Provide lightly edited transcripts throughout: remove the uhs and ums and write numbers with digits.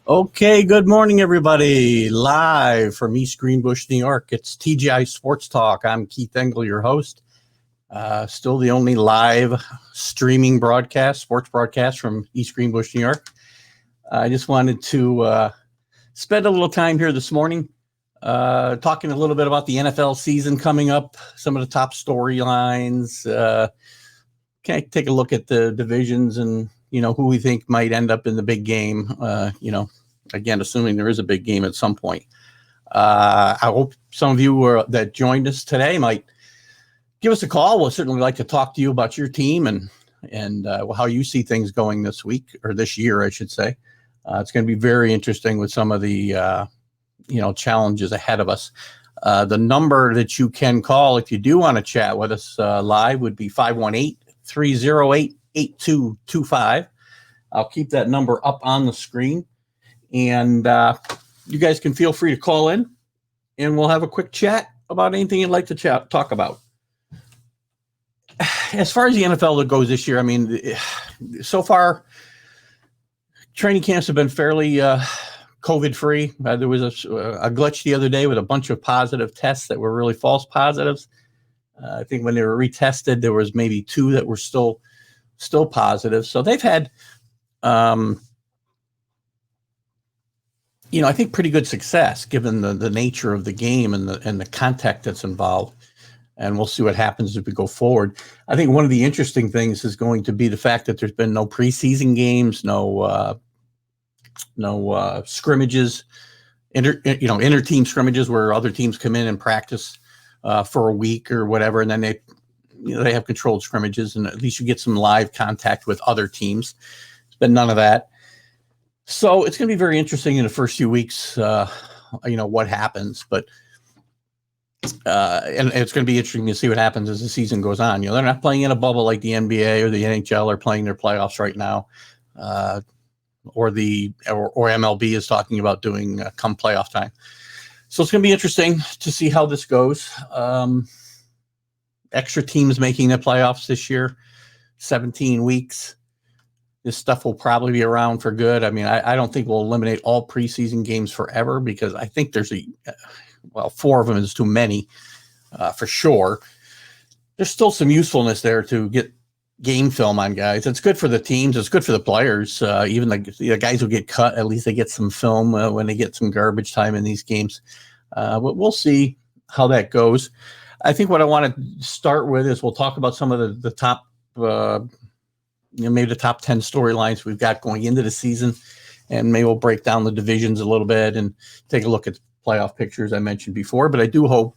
Okay, good morning, everybody. Live from East Greenbush, New York. It's TGI Sports Talk. I'm Keith Engel, your host. Still the only live streaming broadcast, sports broadcast from East Greenbush, New York. I just wanted to spend a little time here this morning talking a little bit about the NFL season coming up, some of the top storylines. Take a look at the divisions and, who we think might end up in the big game, again, assuming there is a big game at some point. I hope some of you that joined us today might give us a call. We'll certainly like to talk to you about your team and how you see things going this week or this year, I should say. It's going to be very interesting with some of the, challenges ahead of us. The number that you can call if you do want to chat with us live would be 518-308-8225. I'll keep that number up on the screen. And you guys can feel free to call in, and we'll have a quick chat about anything you'd like to talk about. As far as the NFL that goes this year, I mean, so far, training camps have been fairly COVID-free. There was a glitch the other day with a bunch of positive tests that were really false positives. I think when they were retested, there was maybe 2 that were still positive. So they've had I think pretty good success given the nature of the game and the contact that's involved. And we'll see what happens as we go forward. I think one of the interesting things is going to be the fact that there's been no preseason games, no scrimmages, inter-team scrimmages where other teams come in and practice for a week or whatever, and then they have controlled scrimmages, and at least you get some live contact with other teams. There's been none of that. So it's going to be very interesting in the first few weeks, what happens. But and it's going to be interesting to see what happens as the season goes on. They're not playing in a bubble like the NBA or the NHL are playing their playoffs right now, or MLB is talking about doing come playoff time. So it's going to be interesting to see how this goes. Extra teams making the playoffs this year, 17 weeks. This stuff will probably be around for good. I mean, I don't think we'll eliminate all preseason games forever because I think there's 4 of them is too many for sure. There's still some usefulness there to get game film on guys. It's good for the teams. It's good for the players. Even the guys who get cut, at least they get some film when they get some garbage time in these games. But we'll see how that goes. I think what I want to start with is we'll talk about some of the top maybe the top 10 storylines we've got going into the season, and maybe we'll break down the divisions a little bit and take a look at the playoff pictures I mentioned before. But I do hope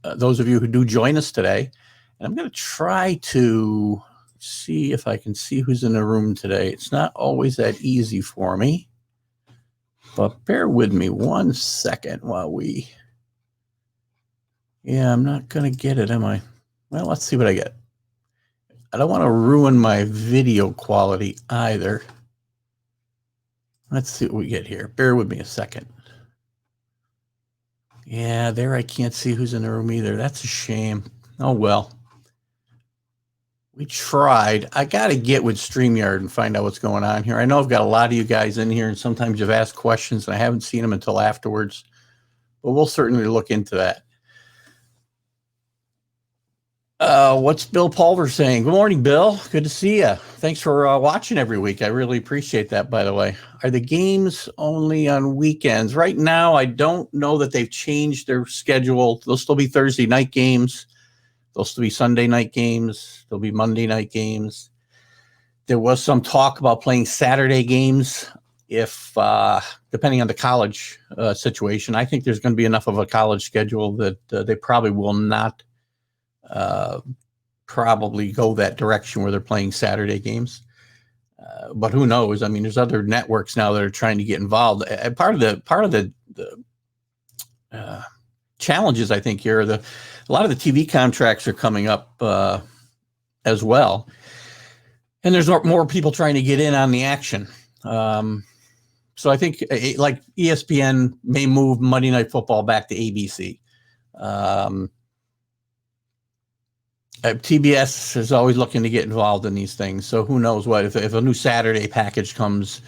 those of you who do join us today, and I'm going to try to see if I can see who's in the room today. It's not always that easy for me, but bear with me 1 second while I'm not going to get it, am I? Well, let's see what I get. I don't want to ruin my video quality either. Let's see what we get here. Bear with me a second. Yeah, there I can't see who's in the room either. That's a shame. Oh, well. We tried. I got to get with StreamYard and find out what's going on here. I know I've got a lot of you guys in here, and sometimes you've asked questions, and I haven't seen them until afterwards. But we'll certainly look into that. What's Bill Pulver saying? Good morning, Bill. Good to see you. Thanks for watching every week. I really appreciate that, by the way. Are the games only on weekends? Right now, I don't know that they've changed their schedule. There'll still be Thursday night games. There'll still be Sunday night games. There'll be Monday night games. There was some talk about playing Saturday games if, depending on the college situation. I think there's going to be enough of a college schedule that they probably will not probably go that direction where they're playing Saturday games. But who knows? I mean, there's other networks now that are trying to get involved. Part of the challenges, I think, here are a lot of the TV contracts are coming up as well, and there's more people trying to get in on the action. So I think like ESPN may move Monday Night Football back to ABC. TBS is always looking to get involved in these things. So who knows what, if a new Saturday package comes,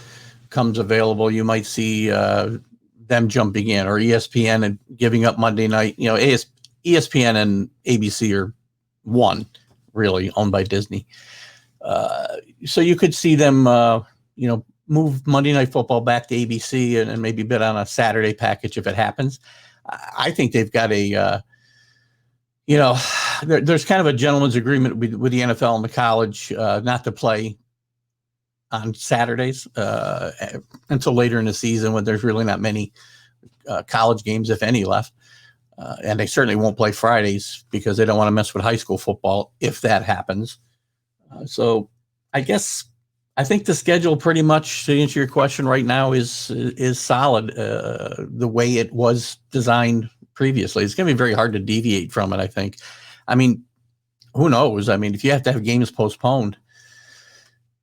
comes available, you might see them jumping in, or ESPN and giving up Monday night. ESPN and ABC are one, really, owned by Disney. So you could see them, move Monday Night Football back to ABC and maybe bid on a Saturday package if it happens. I think they've got there's kind of a gentleman's agreement with the NFL and the college not to play on Saturdays until later in the season when there's really not many college games, if any, left. And they certainly won't play Fridays because they don't want to mess with high school football if that happens. So I think the schedule pretty much, to answer your question right now, is solid the way it was designed previously. It's going to be very hard to deviate from it, I think. I mean, who knows? I mean, if you have to have games postponed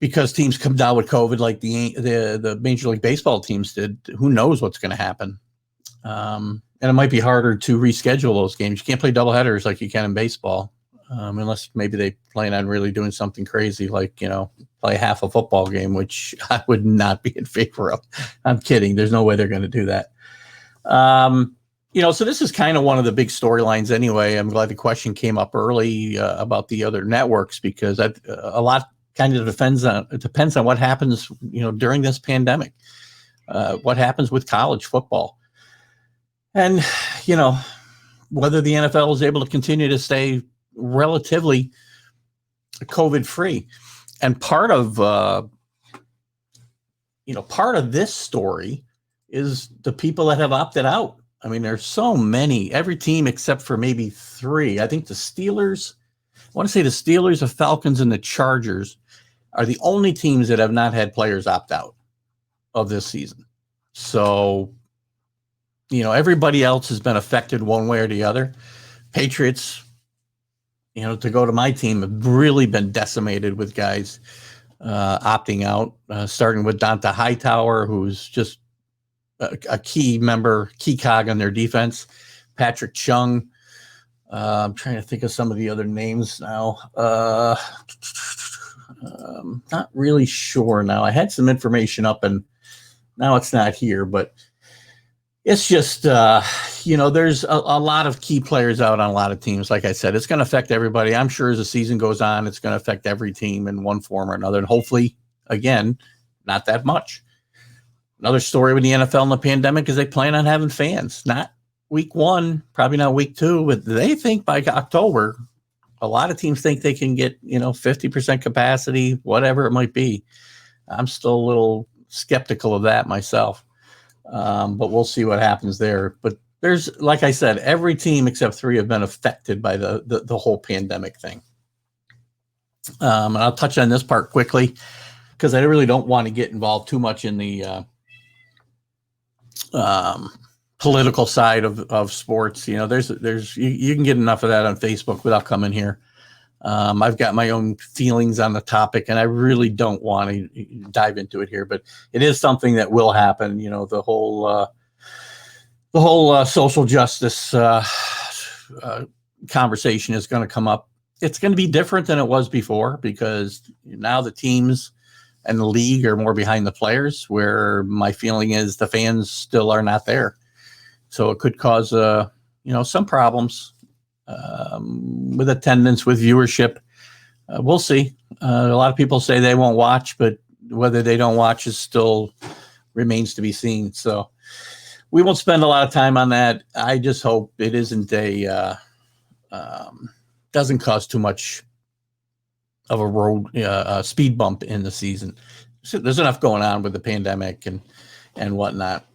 because teams come down with COVID like the Major League Baseball teams did, who knows what's going to happen? And it might be harder to reschedule those games. You can't play doubleheaders like you can in baseball. Unless maybe they plan on really doing something crazy, like, play half a football game, which I would not be in favor of. I'm kidding. There's no way they're going to do that. So this is kind of one of the big storylines anyway. I'm glad the question came up early about the other networks, because a lot kind of depends on what happens, during this pandemic, what happens with college football. And, whether the NFL is able to continue to stay relatively COVID-free. And part of this story is the people that have opted out. I mean, there's so many, every team except for maybe three. I think the Steelers, the Falcons, and the Chargers are the only teams that have not had players opt out of this season. So, everybody else has been affected one way or the other. Patriots, to go to my team, have really been decimated with guys opting out, starting with Donta Hightower, who's just a key cog on their defense. Patrick Chung. I'm trying to think of some of the other names now. Not really sure now. I had some information up and now it's not here, but it's just, there's a lot of key players out on a lot of teams. Like I said, it's going to affect everybody. I'm sure as the season goes on, it's going to affect every team in one form or another. And hopefully, again, not that much. Another story with the NFL and the pandemic is they plan on having fans. Not week 1, probably not week 2, but they think by October, a lot of teams think they can get, 50% capacity, whatever it might be. I'm still a little skeptical of that myself. But we'll see what happens there. But there's, like I said, every team except 3 have been affected by the whole pandemic thing. And I'll touch on this part quickly because I really don't want to get involved too much in the political side of sports. There's you can get enough of that on Facebook without coming here. I've got my own feelings on the topic, and I really don't want to dive into it here, but it is something that will happen. The whole social justice conversation is going to come up. It's going to be different than it was before because now the teams and the league are more behind the players, where my feeling is the fans still are not there. So it could cause, some problems with attendance, with viewership. We'll see. A lot of people say they won't watch, but whether they don't watch is still remains to be seen. So we won't spend a lot of time on that. I just hope it isn't doesn't cause too much of a road speed bump in the season. So there's enough going on with the pandemic and whatnot.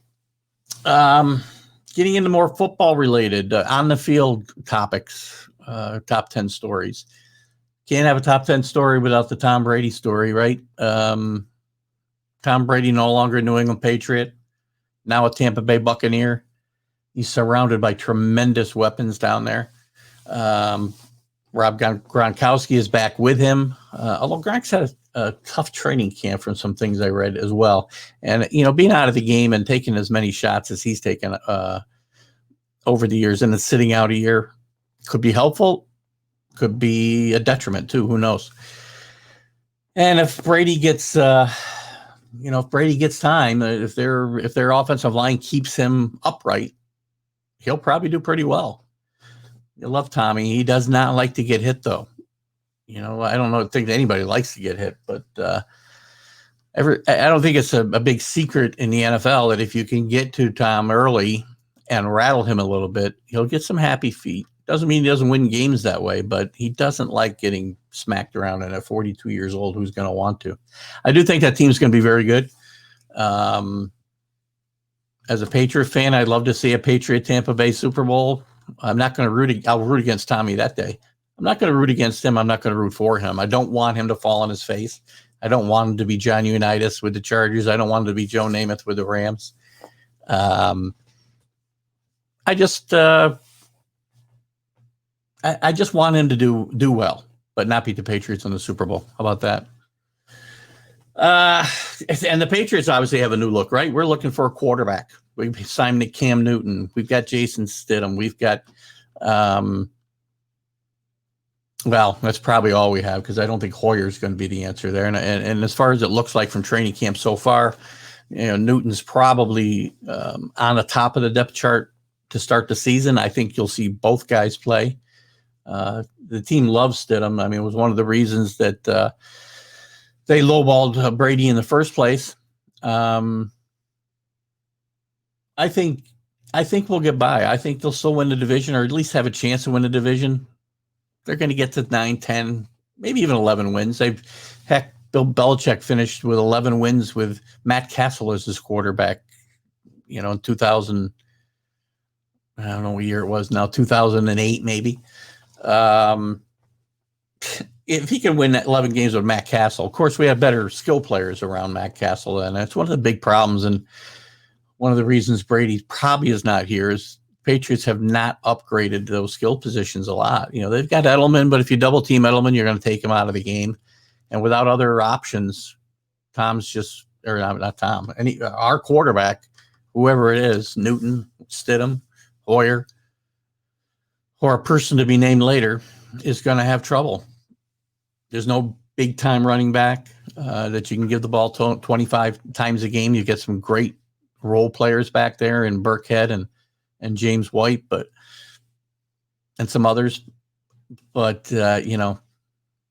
Getting into more football related on the field topics, top 10 stories. Can't have a top 10 story without the Tom Brady story, right? Tom Brady no longer a New England Patriot, now a Tampa Bay Buccaneer. He's surrounded by tremendous weapons down there. Rob Gronkowski is back with him, although Gronk's had a tough training camp from some things I read as well. And, being out of the game and taking as many shots as he's taken over the years and then sitting out a year could be helpful, could be a detriment too. Who knows? And if Brady gets if Brady gets time, if their offensive line keeps him upright, he'll probably do pretty well. You love Tommy. He does not like to get hit, though. I don't think anybody likes to get hit, but I don't think it's a big secret in the NFL that if you can get to Tom early and rattle him a little bit, he'll get some happy feet. Doesn't mean he doesn't win games that way, but he doesn't like getting smacked around, and at 42 years old, who's going to want to? I do think that team's going to be very good. As a Patriot fan, I'd love to see a Patriot Tampa Bay Super Bowl. I'm not going to I'll root against Tommy that day. I'm not going to root against him. I'm not going to root for him. I don't want him to fall on his face. I don't want him to be John Unitas with the Chargers. I don't want him to be Joe Namath with the Rams. I just want him to do well, but not beat the Patriots in the Super Bowl. How about that? And the Patriots obviously have a new look, right? We're looking for a quarterback. We've signed Cam Newton. We've got Jason Stidham. We've got, well, that's probably all we have because I don't think Hoyer's going to be the answer there. And as far as it looks like from training camp so far, Newton's probably on the top of the depth chart to start the season. I think you'll see both guys play. The team loves Stidham. I mean, it was one of the reasons that they lowballed Brady in the first place. I think we'll get by. I think they'll still win the division, or at least have a chance to win the division. They're going to get to 9, 10, maybe even 11 wins. Bill Belichick finished with 11 wins with Matt Castle as his quarterback, in 2000. I don't know what year it was now, 2008 maybe. If he can win 11 games with Matt Castle, of course, we have better skill players around Matt Castle, and that's one of the big problems. And one of the reasons Brady probably is not here is Patriots have not upgraded those skill positions a lot. They've got Edelman, but if you double team Edelman, you're going to take him out of the game. And without other options, Tom's just, or not Tom, our quarterback, whoever it is, Newton, Stidham, Hoyer, or a person to be named later, is going to have trouble. There's no big time running back that you can give the ball 25 times a game. You get some great role players back there in Burkhead and James White, and some others. But,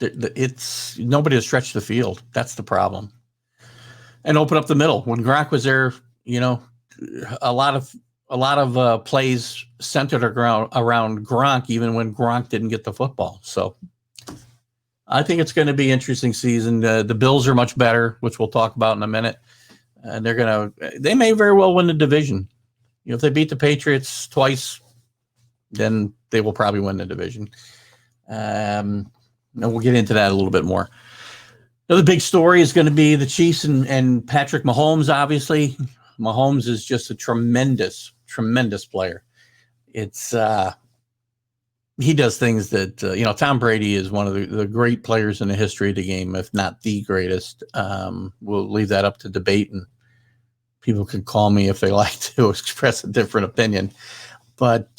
it's nobody to stretch the field. That's the problem. And open up the middle. When Gronk was there, a lot of plays centered around Gronk, even when Gronk didn't get the football. So I think it's going to be an interesting season. The Bills are much better, which we'll talk about in a minute. And they may very well win the division. If they beat the Patriots twice, then they will probably win the division. And we'll get into that a little bit more. The big story is going to be the Chiefs and Patrick Mahomes, obviously. Mahomes is just a tremendous, tremendous player. It's he does things that, Tom Brady is one of the great players in the history of the game, if not the greatest. We'll leave that up to debate, and people can call me if they like to express a different opinion. But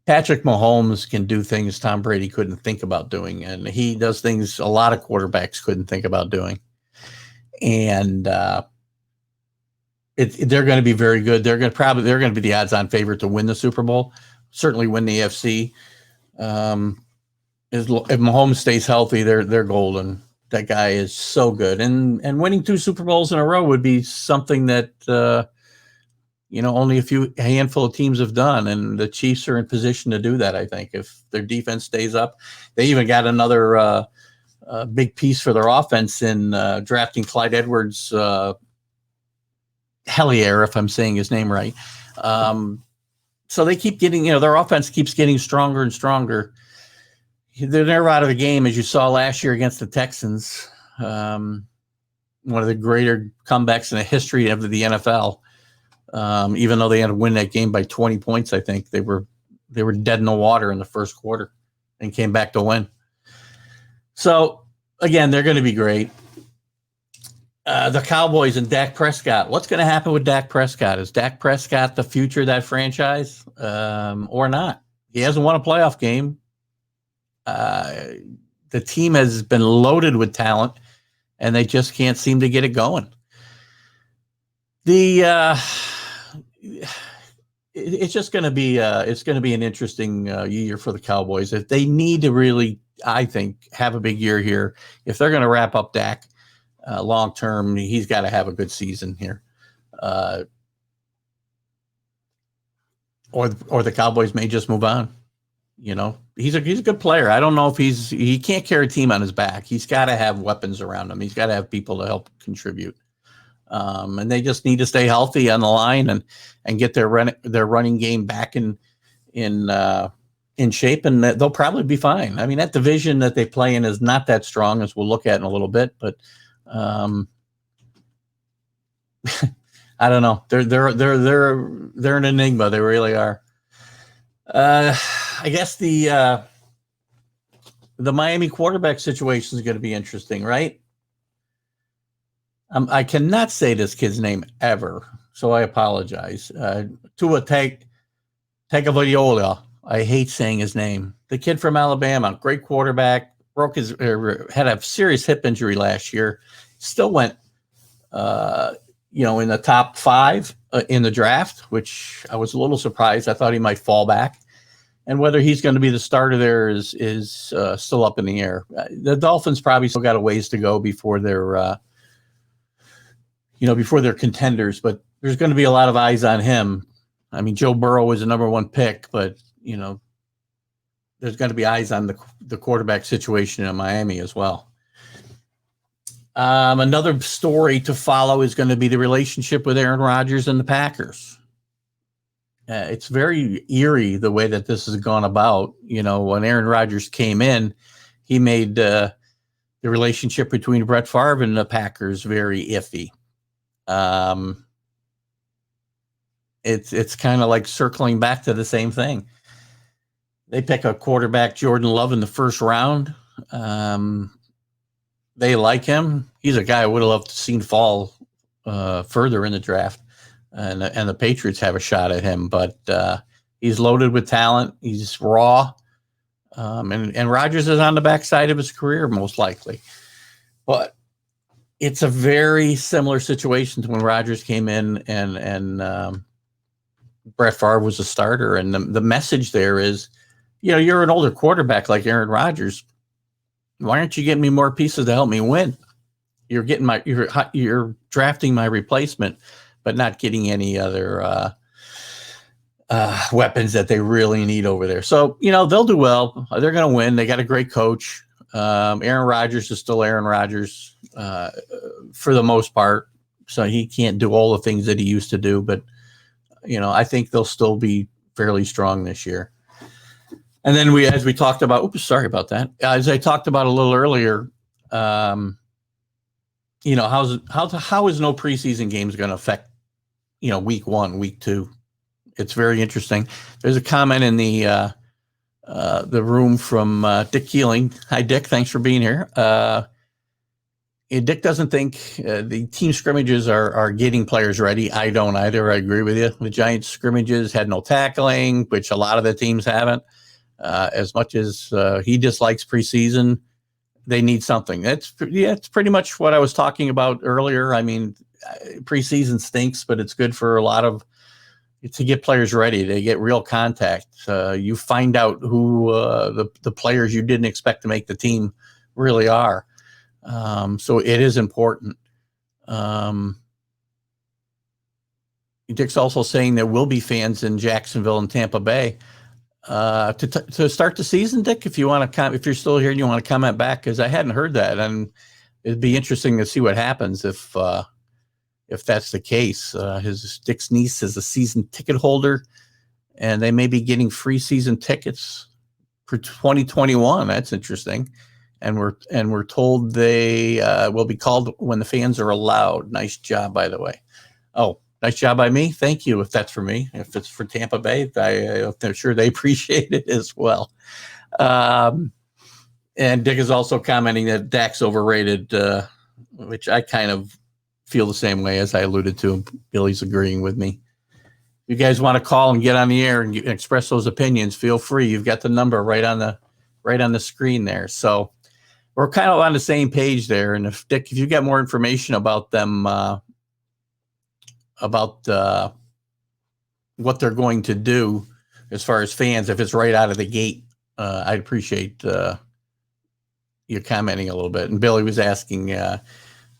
Patrick Mahomes can do things Tom Brady couldn't think about doing, and he does things a lot of quarterbacks couldn't think about doing. And they're going to be very good. They're going to be the odds-on favorite to win the Super Bowl. Certainly win the AFC. If Mahomes stays healthy, they're golden. That guy is so good, and winning 2 Super Bowls in a row would be something that only a handful of teams have done, and the Chiefs are in position to do that. I think if their defense stays up, they even got another big piece for their offense in drafting Clyde Edwards. Hellier, if I'm saying his name right. So they keep getting, their offense keeps getting stronger and stronger. They're never out of the game, as you saw last year against the Texans. One of the greater comebacks in the history of the NFL. Even though they had to win that game by 20 points, I think they were dead in the water in the first quarter and came back to win. So again, they're going to be great. The Cowboys and Dak Prescott. What's going to happen with Dak Prescott? Is Dak Prescott the future of that franchise or not? He hasn't won a playoff game. The team has been loaded with talent. and they just can't seem to get it going. The it's just going to be it's going to be an interesting year for the Cowboys. If they need to really, I think, have a big year here, if they're going to wrap up Dak long term, he's got to have a good season here. Or the Cowboys may just move on. He's a good player. I don't know if he can't carry a team on his back. He's got to have weapons around him. He's got to have people to help contribute. And they just need to stay healthy on the line and get their running game back in shape, and they'll probably be fine. I mean, that division that they play in is not that strong, as we'll look at in a little bit, but I don't know. They're an enigma. They really are. I guess the Miami quarterback situation is going to be interesting, right? I cannot say this kid's name ever, so I apologize. Tua Tagovailoa. I hate saying his name. The kid from Alabama, great quarterback. Had a serious hip injury last year. Still went, in the top 5 in the draft, which I was a little surprised. I thought he might fall back. And whether he's going to be the starter there is still up in the air. The Dolphins probably still got a ways to go before they're contenders, but there's going to be a lot of eyes on him. I mean, Joe Burrow was the number 1 pick, but there's going to be eyes on the quarterback situation in Miami as well. Another story to follow is going to be the relationship with Aaron Rodgers and the Packers. It's very eerie the way that this has gone about. When Aaron Rodgers came in, he made the relationship between Brett Favre and the Packers very iffy. It's kind of like circling back to the same thing. They pick a quarterback, Jordan Love, in the first round. They like him. He's a guy I would have loved to seen fall further in the draft, and the Patriots have a shot at him. But he's loaded with talent. He's raw, and Rodgers is on the backside of his career most likely. But it's a very similar situation to when Rodgers came in and Brett Favre was a starter. And the message there is, you're an older quarterback like Aaron Rodgers. Why aren't you getting me more pieces to help me win? You're drafting my replacement, but not getting any other weapons that they really need over there. So, they'll do well. They're going to win. They got a great coach. Aaron Rodgers is still Aaron Rodgers for the most part. So he can't do all the things that he used to do, but I think they'll still be fairly strong this year. And then as we talked about, oops, sorry about that. As I talked about a little earlier, how is no preseason games going to affect, week 1, week 2? It's very interesting. There's a comment in the room from Dick Keeling. Hi, Dick. Thanks for being here. Dick doesn't think the team scrimmages are getting players ready. I don't either. I agree with you. The Giants scrimmages had no tackling, which a lot of the teams haven't. As much as he dislikes preseason, they need something. It's pretty much what I was talking about earlier. I mean, preseason stinks, but it's good for to get players ready. They get real contact. You find out who the players you didn't expect to make the team really are. So it is important. Dick's also saying there will be fans in Jacksonville and Tampa Bay. To start the season, Dick, if you want to if you're still here and you want to comment back, because I hadn't heard that, and it'd be interesting to see what happens if that's the case. Dick's niece is a season ticket holder, and they may be getting free season tickets for 2021. That's interesting, and we're told they will be called when the fans are allowed. Nice job, by the way. Oh. Nice job by me. Thank you. If that's for me, if it's for Tampa Bay, I'm sure they appreciate it as well. And Dick is also commenting that Dak's overrated, which I kind of feel the same way as I alluded to. Billy's agreeing with me. If you guys want to call and get on the air and express those opinions, feel free. You've got the number right on the screen there. So we're kind of on the same page there. And if Dick, if you get more information about them, about what they're going to do as far as fans, if it's right out of the gate, I'd appreciate you commenting a little bit. And Billy was asking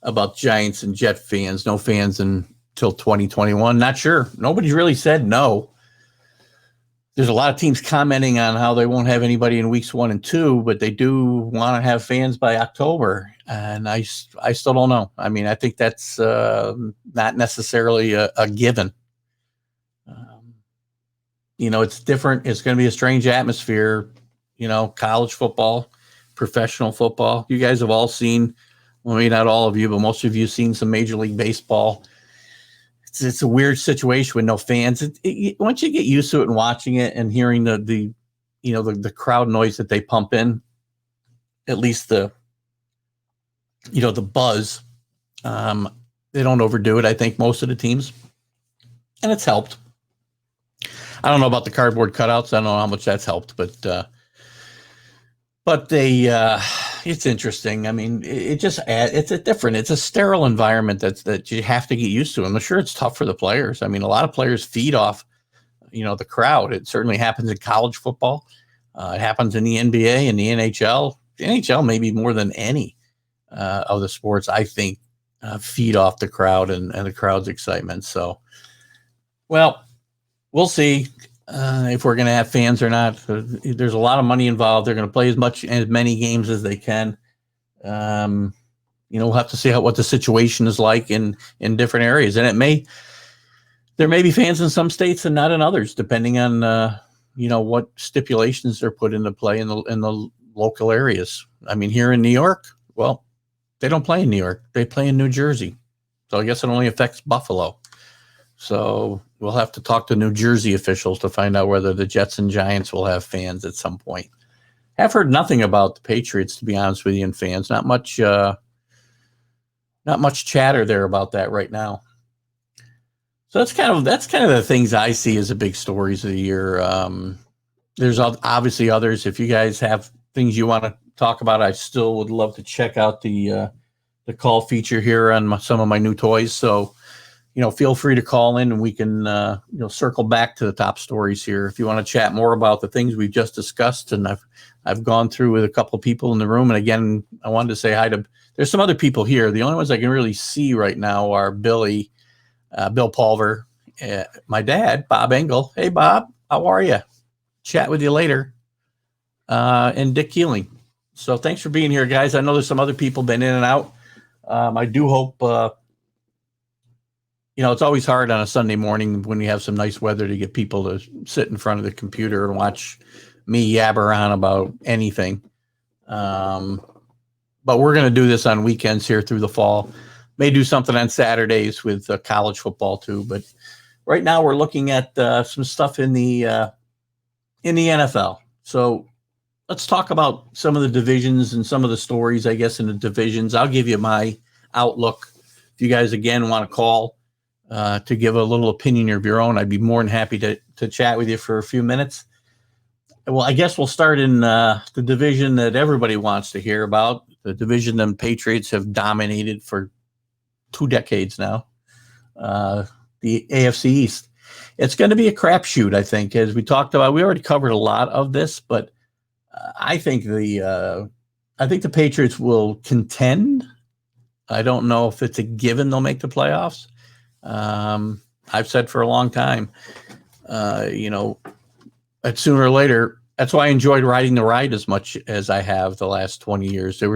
about Giants and Jet fans, no fans until 2021. Not sure. Nobody's really said no. There's a lot of teams commenting on how they won't have anybody in weeks 1 and 2, but they do want to have fans by October. And I still don't know. I mean, I think that's not necessarily a given. It's different. It's going to be a strange atmosphere, college football, professional football. You guys have all seen, well, maybe not all of you, but most of you have seen some Major League Baseball. It's a weird situation with no fans. Once you get used to it and watching it and hearing the crowd noise that they pump in, at least the buzz, they don't overdo it. I think most of the teams, and it's helped. I don't know about the cardboard cutouts. I don't know how much that's helped, but it's interesting. I mean, it's a sterile environment that you have to get used to. I'm sure it's tough for the players. I mean, a lot of players feed off, the crowd. It certainly happens in college football. It happens in the NBA and the NHL. The NHL maybe more than any of the sports, I think, feed off the crowd and the crowd's excitement. So, well, we'll see if we're going to have fans or not. There's a lot of money involved. They're going to play as many games as they can. We'll have to see what the situation is like in different areas. And there may be fans in some states and not in others, depending on, what stipulations are put into play in the local areas. I mean, here in New York, well, they don't play in New York. They play in New Jersey. So I guess it only affects Buffalo. So we'll have to talk to New Jersey officials to find out whether the Jets and Giants will have fans at some point. I've heard nothing about the Patriots, to be honest with you, and fans. Not much chatter there about that right now. So that's kind of the things I see as the big stories of the year. There's obviously others. If you guys have things you want to talk about, I still would love to check out the call feature here on some of my new toys. So, feel free to call in and we can, circle back to the top stories here. If you want to chat more about the things we've just discussed, and I've gone through with a couple of people in the room. And again, I wanted to say hi to, there's some other people here. The only ones I can really see right now are Bill Pulver, my dad, Bob Engel. Hey, Bob, how are you? Chat with you later. And Dick Keeling. So thanks for being here, guys. I know there's some other people been in and out. I do hope, it's always hard on a Sunday morning when you have some nice weather to get people to sit in front of the computer and watch me yabber on about anything. But we're going to do this on weekends here through the fall. May do something on Saturdays with college football too. But right now we're looking at some stuff in the NFL. So let's talk about some of the divisions and some of the stories, I guess, in the divisions. I'll give you my outlook. If you guys, again, want to call to give a little opinion of your own, I'd be more than happy to chat with you for a few minutes. Well, I guess we'll start in the division that everybody wants to hear about, the division the Patriots have dominated for 2 decades now, the AFC East. It's going to be a crapshoot, I think, as we talked about. We already covered a lot of this, but I think the Patriots will contend. I don't know if it's a given they'll make the playoffs. I've said for a long time, that sooner or later, that's why I enjoyed riding the ride as much as I have the last 20 years. They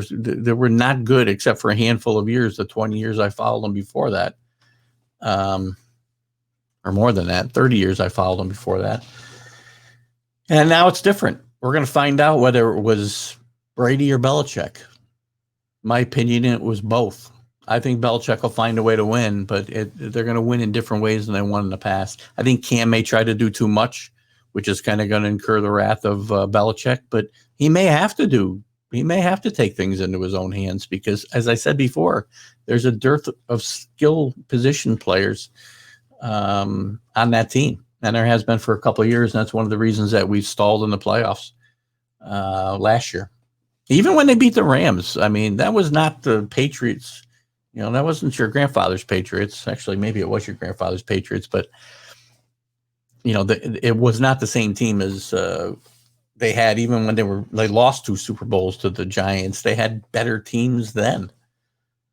were not good except for a handful of years, the 20 years I followed them before that. Or more than that, 30 years I followed them before that. And now it's different. We're going to find out whether it was Brady or Belichick. My opinion, it was both. I think Belichick will find a way to win, but they're going to win in different ways than they won in the past. I think Cam may try to do too much, which is kind of going to incur the wrath of Belichick, but he may have to take things into his own hands because, as I said before, there's a dearth of skill position players on that team. And there has been for a couple of years, and that's one of the reasons that we've stalled in the playoffs last year. Even when they beat the Rams, I mean, that was not the Patriots. You know, that wasn't your grandfather's Patriots. Actually, maybe it was your grandfather's Patriots, but you know, it was not the same team as they had even when they lost 2 Super Bowls to the Giants. They had better teams then.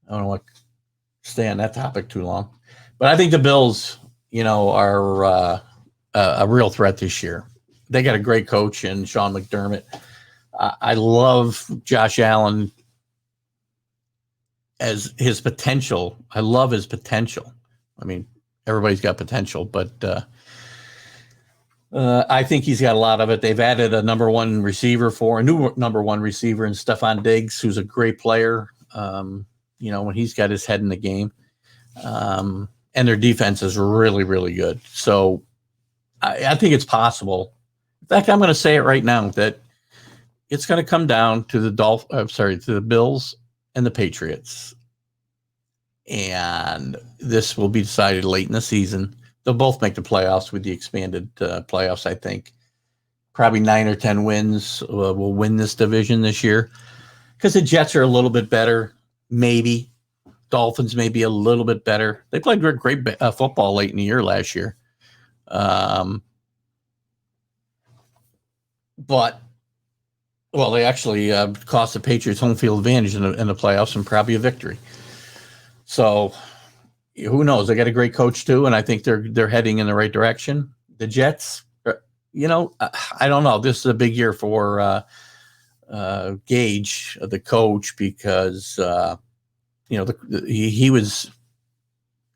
I don't want to stay on that topic too long, but I think the Bills, you know, are a real threat this year. They got a great coach in Sean McDermott. I love Josh Allen as his potential. I love his potential. I mean, everybody's got potential, but I think he's got a lot of it. They've added a number 1 receiver a new number 1 receiver in Stephon Diggs, who's a great player. You know, when he's got his head in the game, and their defense is really, really good. So I think it's possible. In fact, I'm going to say it right now that it's going to come down to to the Bills and the Patriots. And this will be decided late in the season. They'll both make the playoffs with the expanded playoffs, I think. Probably 9 or 10 wins will win this division this year because the Jets are a little bit better. Maybe Dolphins may be a little bit better. They played great football late in the year last year. But they actually cost the Patriots home field advantage in the playoffs and probably a victory. So who knows? They got a great coach too, and I think they're heading in the right direction. The Jets, you know, I don't know. This is a big year for Gage, the coach, because you know he was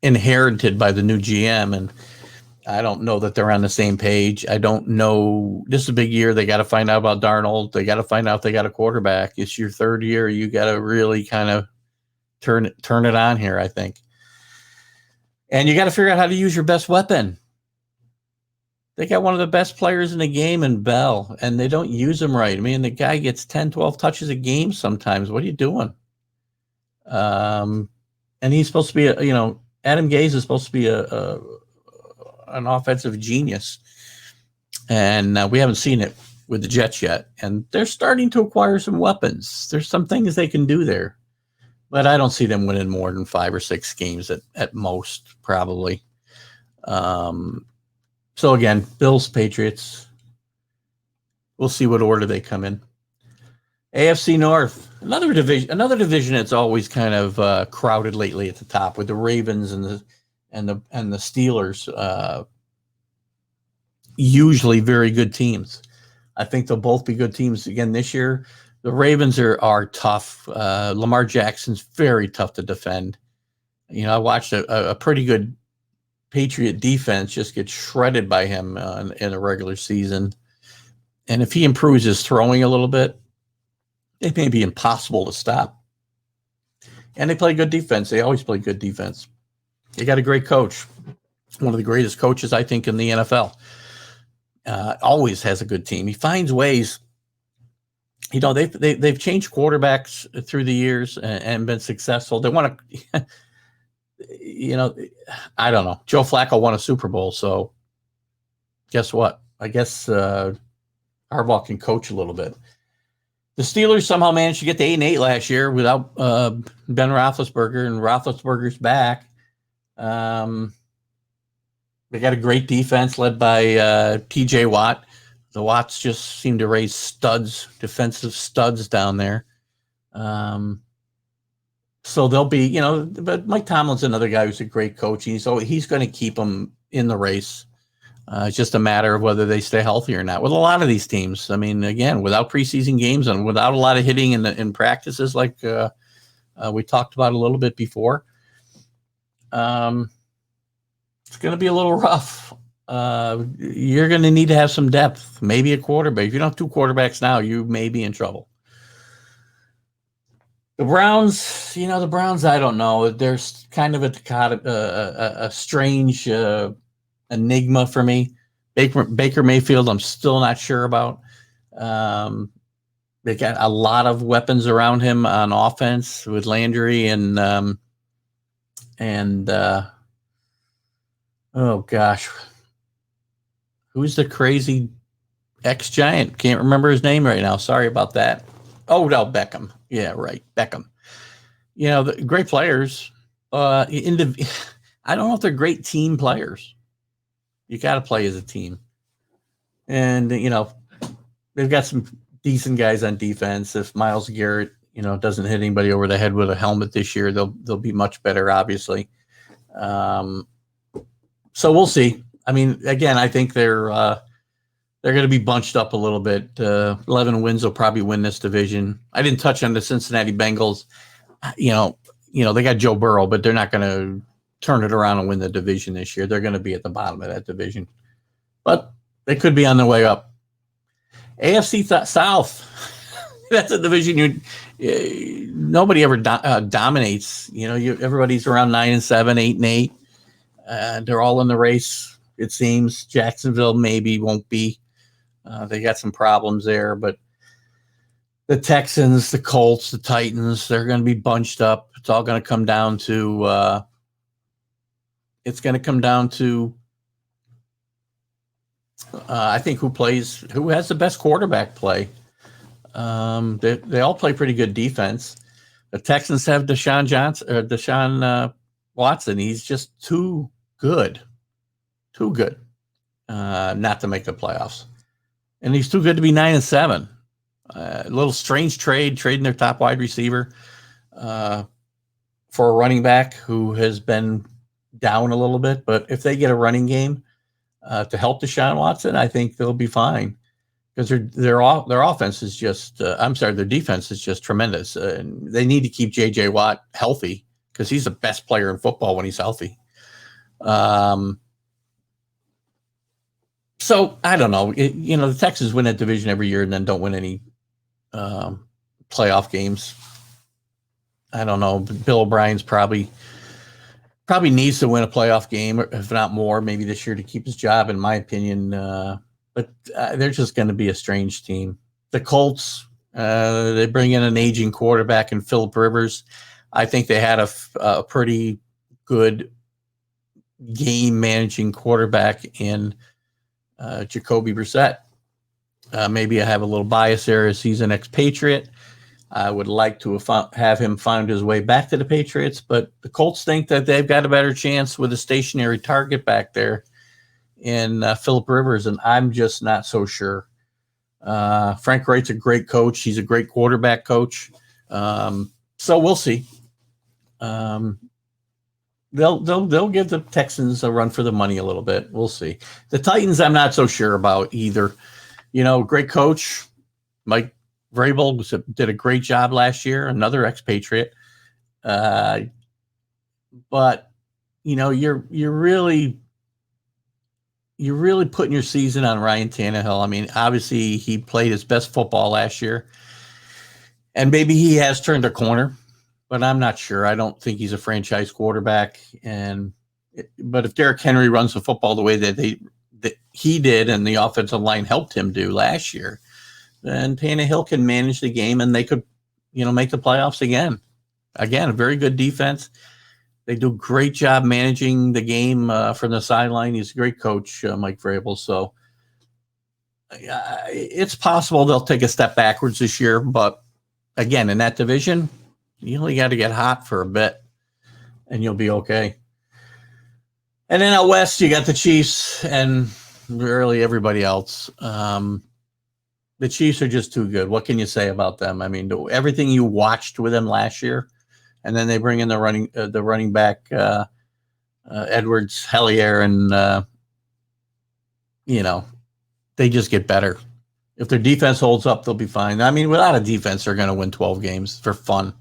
inherited by the new GM, and I don't know that they're on the same page. I don't know. This is a big year. They got to find out about Darnold. They got to find out if they got a quarterback. It's your 3rd year. You got to really kind of turn it on here, I think. And you got to figure out how to use your best weapon. They got one of the best players in the game in Bell, and they don't use him right. I mean, the guy gets 10, 12 touches a game sometimes. What are you doing? And he's supposed to be Adam Gase is supposed to be an offensive genius. And we haven't seen it with the Jets yet. And they're starting to acquire some weapons. There's some things they can do there. But I don't see them winning more than 5 or 6 games at most, probably. So again, Bills, Patriots. We'll see what order they come in. AFC North, another division that's always kind of crowded lately at the top with the Ravens and the Steelers. Usually very good teams. I think they'll both be good teams again this year. The Ravens are tough. Lamar Jackson's very tough to defend. You know, I watched a pretty good Patriot defense just get shredded by him in a regular season. And if he improves his throwing a little bit, it may be impossible to stop. And they play good defense. They always play good defense. They got a great coach. One of the greatest coaches, I think, in the NFL. Always has a good team. He finds ways. You know, they've changed quarterbacks through the years and been successful. They want to, you know, I don't know. Joe Flacco won a Super Bowl, so guess what? I guess Harbaugh can coach a little bit. The Steelers somehow managed to get to 8-8 last year without Ben Roethlisberger, and Roethlisberger's back. They got a great defense led by T.J. Watt. The Watts just seem to raise defensive studs down there. So they'll be, you know, but Mike Tomlin's another guy who's a great coach. He's going to keep them in the race. It's just a matter of whether they stay healthy or not. With a lot of these teams, I mean, again, without preseason games and without a lot of hitting in practices, like we talked about a little bit before, it's going to be a little rough. You're going to need to have some depth, maybe a quarterback. If you don't have 2 quarterbacks now, you may be in trouble. The Browns, I don't know. There's kind of a strange enigma for me. Baker Mayfield, I'm still not sure about. They got a lot of weapons around him on offense with Landry and oh gosh, who's the crazy ex-Giant? Can't remember his name right now. Sorry about that. Odell Beckham. Yeah, right. Beckham. The great players. I don't know if they're great team players. You got to play as a team. And, they've got some decent guys on defense. If Myles Garrett, doesn't hit anybody over the head with a helmet this year, they'll be much better, obviously. So we'll see. I mean, again, I think they're going to be bunched up a little bit. 11 wins will probably win this division. I didn't touch on the Cincinnati Bengals. They got Joe Burrow, but they're not going to turn it around and win the division this year. They're going to be at the bottom of that division, but they could be on their way up. AFC South. That's a division nobody ever dominates. Everybody's around 9-7, 8-8. They're all in the race. It seems Jacksonville maybe won't be. They got some problems there, but the Texans, the Colts, the Titans, they're going to be bunched up. It's all going to come down to. I think who has the best quarterback play. They all play pretty good defense. The Texans have Deshaun Watson. He's just too good not to make the playoffs, and he's too good to be 9-7. A little strange trading their top wide receiver for a running back who has been down a little bit. But if they get a running game to help Deshaun Watson, I think they'll be fine because their offense is just their defense is just tremendous. They need to keep J.J. Watt healthy because he's the best player in football when he's healthy. So I don't know. The Texans win that division every year and then don't win any playoff games. I don't know. Bill O'Brien's probably needs to win a playoff game, if not more, maybe this year to keep his job, in my opinion. But they're just going to be a strange team. The Colts, they bring in an aging quarterback in Phillip Rivers. I think they had a pretty good game managing quarterback in Jacoby Brissett. Maybe I have a little bias there as he's an expatriate. I would like to have him find his way back to the Patriots, but the Colts think that they've got a better chance with a stationary target back there in Phillip Rivers, and I'm just not so sure. Frank Wright's a great coach. He's a great quarterback coach. So we'll see. They'll give the Texans a run for the money a little bit. We'll see. The Titans, I'm not so sure about either. Great coach, Mike Vrabel did a great job last year, another expatriate. But you're really putting your season on Ryan Tannehill. I mean, obviously he played his best football last year, and maybe he has turned a corner, but I'm not sure. I don't think he's a franchise quarterback. But if Derrick Henry runs the football the way that he did, and the offensive line helped him do last year, then Tannehill can manage the game, and they could, make the playoffs again. Again, a very good defense. They do a great job managing the game from the sideline. He's a great coach, Mike Vrabel. So it's possible they'll take a step backwards this year. But again, in that division, you only got to get hot for a bit, and you'll be okay. And then out west, you got the Chiefs and really everybody else. The Chiefs are just too good. What can you say about them? I mean, everything you watched with them last year, and then they bring in the running back Edwards, Helaire, and they just get better. If their defense holds up, they'll be fine. I mean, without a defense, they're going to win 12 games for fun.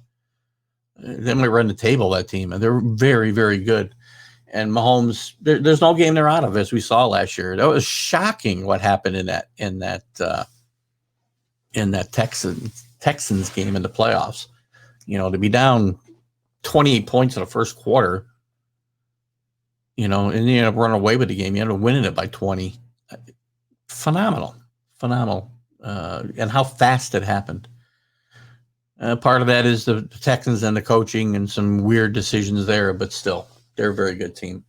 They might run the table, that team, and they're very, very good. And Mahomes, there's no game they're out of, as we saw last year. That was shocking what happened in that Texans game in the playoffs. To be down 28 points in the first quarter, and you end up running away with the game. You end up winning it by 20. Phenomenal. And how fast it happened. Part of that is the Texans and the coaching and some weird decisions there, but still, they're a very good team.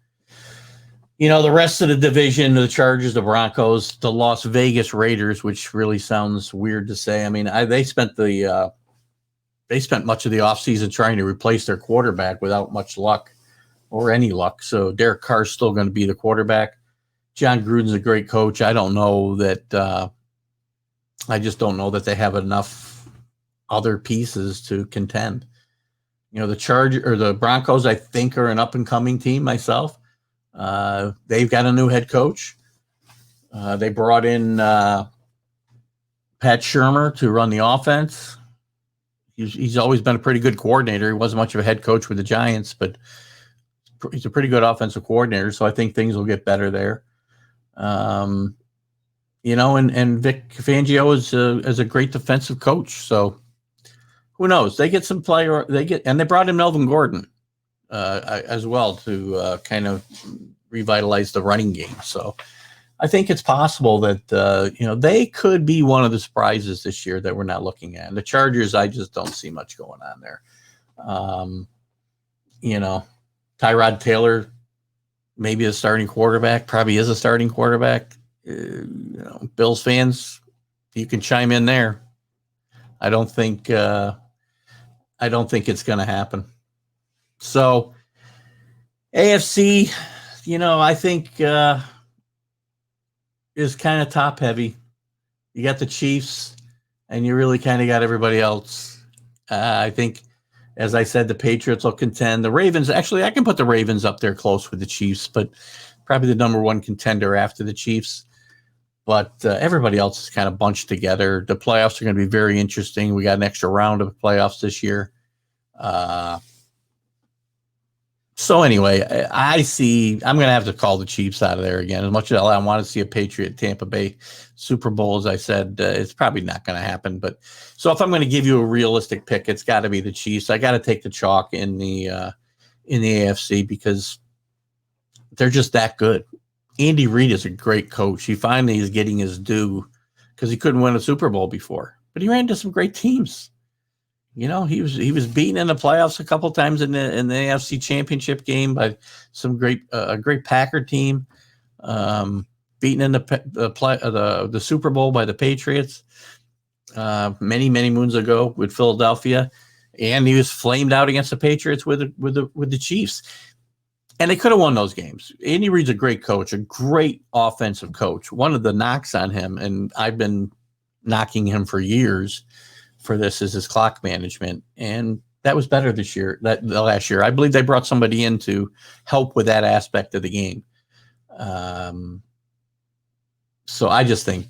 The rest of the division, the Chargers, the Broncos, the Las Vegas Raiders, which really sounds weird to say. I mean, they spent much of the offseason trying to replace their quarterback without much luck or any luck. So Derek Carr's still going to be the quarterback. John Gruden's a great coach. I don't know that I just don't know that they have enough other pieces to contend. The Broncos, I think, are an up-and-coming team myself. They've got a new head coach. They brought in Pat Shurmur to run the offense. He's always been a pretty good coordinator. He wasn't much of a head coach with the Giants, but he's a pretty good offensive coordinator, so I think things will get better there. And Vic Fangio is a great defensive coach. So who knows? They get some player. And they brought in Melvin Gordon as well to kind of revitalize the running game. So I think it's possible that they could be one of the surprises this year that we're not looking at. And the Chargers, I just don't see much going on there. Tyrod Taylor, maybe a starting quarterback, probably is a starting quarterback. Bills fans, you can chime in there. I don't think it's going to happen. So AFC, I think is kind of top heavy. You got the Chiefs, and you really kind of got everybody else. I think, as I said, the Patriots will contend. The Ravens, actually, I can put the Ravens up there close with the Chiefs, but probably the number one contender after the Chiefs. But everybody else is kind of bunched together. The playoffs are going to be very interesting. We got an extra round of playoffs this year. So anyway, I'm going to have to call the Chiefs out of there again. As much as I want to see a Patriot Tampa Bay Super Bowl, as I said, it's probably not going to happen. But so if I'm going to give you a realistic pick, it's got to be the Chiefs. I got to take the chalk in the AFC because they're just that good. Andy Reid is a great coach. He finally is getting his due because he couldn't win a Super Bowl before, but he ran into some great teams. He was beaten in the playoffs a couple times in the AFC Championship game by some great Packer team. Beaten in the Super Bowl by the Patriots many moons ago with Philadelphia, and he was flamed out against the Patriots with the Chiefs. And they could have won those games. Andy Reid's a great coach, a great offensive coach. One of the knocks on him, and I've been knocking him for years for this, is his clock management. And that was better this year, the last year. I believe they brought somebody in to help with that aspect of the game. So I just think,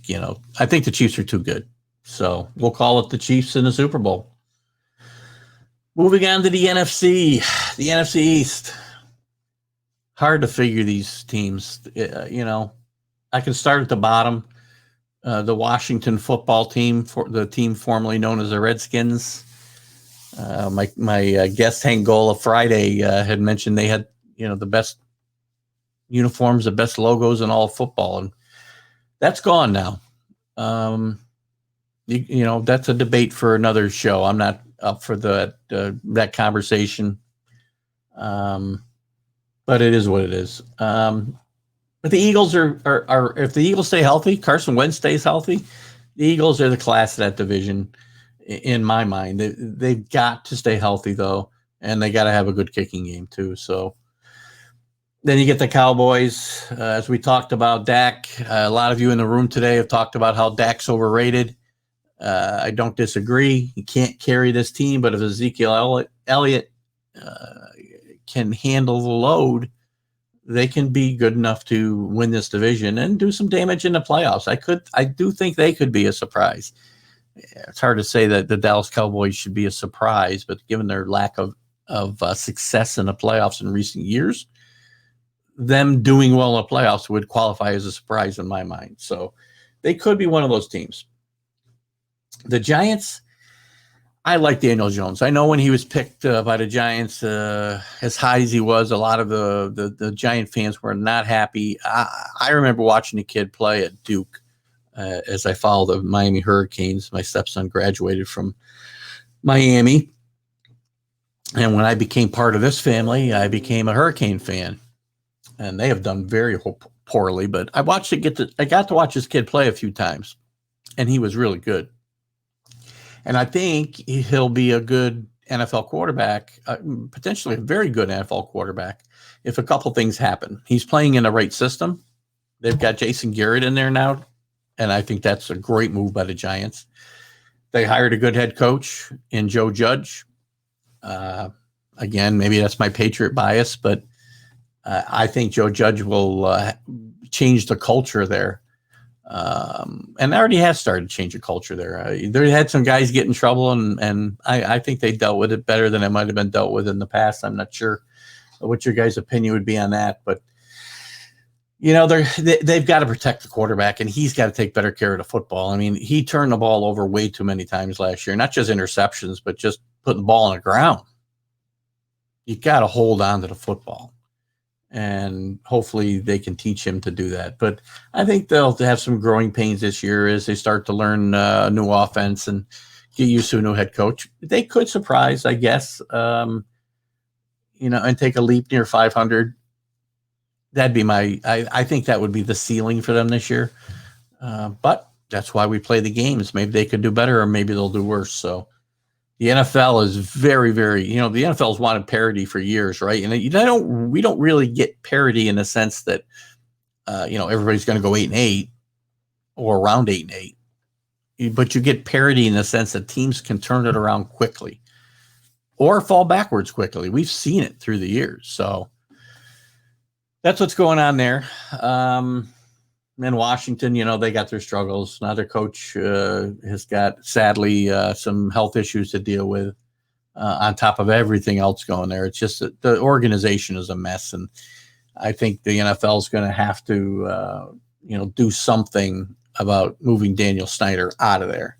I think the Chiefs are too good. So we'll call it the Chiefs in the Super Bowl. Moving on to the NFC East. Hard to figure these teams. I can start at the bottom. The Washington football team, the team formerly known as the Redskins. My guest Hangola Friday had mentioned they had the best uniforms, the best logos in all of football, and that's gone now. That's a debate for another show. I'm not up for that conversation. But it is what it is. But the Eagles are if the Eagles stay healthy, Carson Wentz stays healthy, the Eagles are the class of that division in my mind. They've got to stay healthy, though, and they got to have a good kicking game, too. So then you get the Cowboys. As we talked about Dak, a lot of you in the room today have talked about how Dak's overrated. I don't disagree. He can't carry this team, but if Ezekiel Elliott can handle the load, they can be good enough to win this division and do some damage in the playoffs. I do think they could be a surprise. It's hard to say that the Dallas Cowboys should be a surprise, but given their lack of success in the playoffs in recent years, them doing well in the playoffs would qualify as a surprise in my mind. So they could be one of those teams. The Giants, I like Daniel Jones. I know when he was picked by the Giants, as high as he was, a lot of the Giant fans were not happy. I remember watching the kid play at Duke as I followed the Miami Hurricanes. My stepson graduated from Miami. And when I became part of this family, I became a Hurricane fan. and they have done very poorly. But I got to watch this kid play a few times, and he was really good. And I think he'll be a good NFL quarterback, potentially a very good NFL quarterback, if a couple things happen. He's playing in the right system. They've got Jason Garrett in there now, and I think that's a great move by the Giants. They hired a good head coach in Joe Judge. Again, maybe that's my Patriot bias, but I think Joe Judge will change the culture there. And already has started to change the culture there. They had some guys get in trouble, and I think they dealt with it better than it might have been dealt with in the past. I'm not sure what your guys' opinion would be on that, but they've got to protect the quarterback, and he's got to take better care of the football. I mean, he turned the ball over way too many times last year, not just interceptions, but just putting the ball on the ground. You got to hold on to the football, and hopefully they can teach him to do that. But I think they'll have some growing pains this year as they start to learn a new offense and get used to a new head coach. They could surprise, I guess, and take a leap near 500. That'd be I think that would be the ceiling for them this year. But that's why we play the games. Maybe they could do better, or maybe they'll do worse. So the NFL is very, very, the NFL's wanted parity for years, right? And we don't really get parity in the sense that, everybody's going to go 8-8 or around 8-8, but you get parity in the sense that teams can turn it around quickly or fall backwards quickly. We've seen it through the years. So that's what's going on there. In Washington, they got their struggles. Now their coach has got, sadly, some health issues to deal with on top of everything else going there. It's just that the organization is a mess, and I think the NFL is going to have to, do something about moving Daniel Snyder out of there.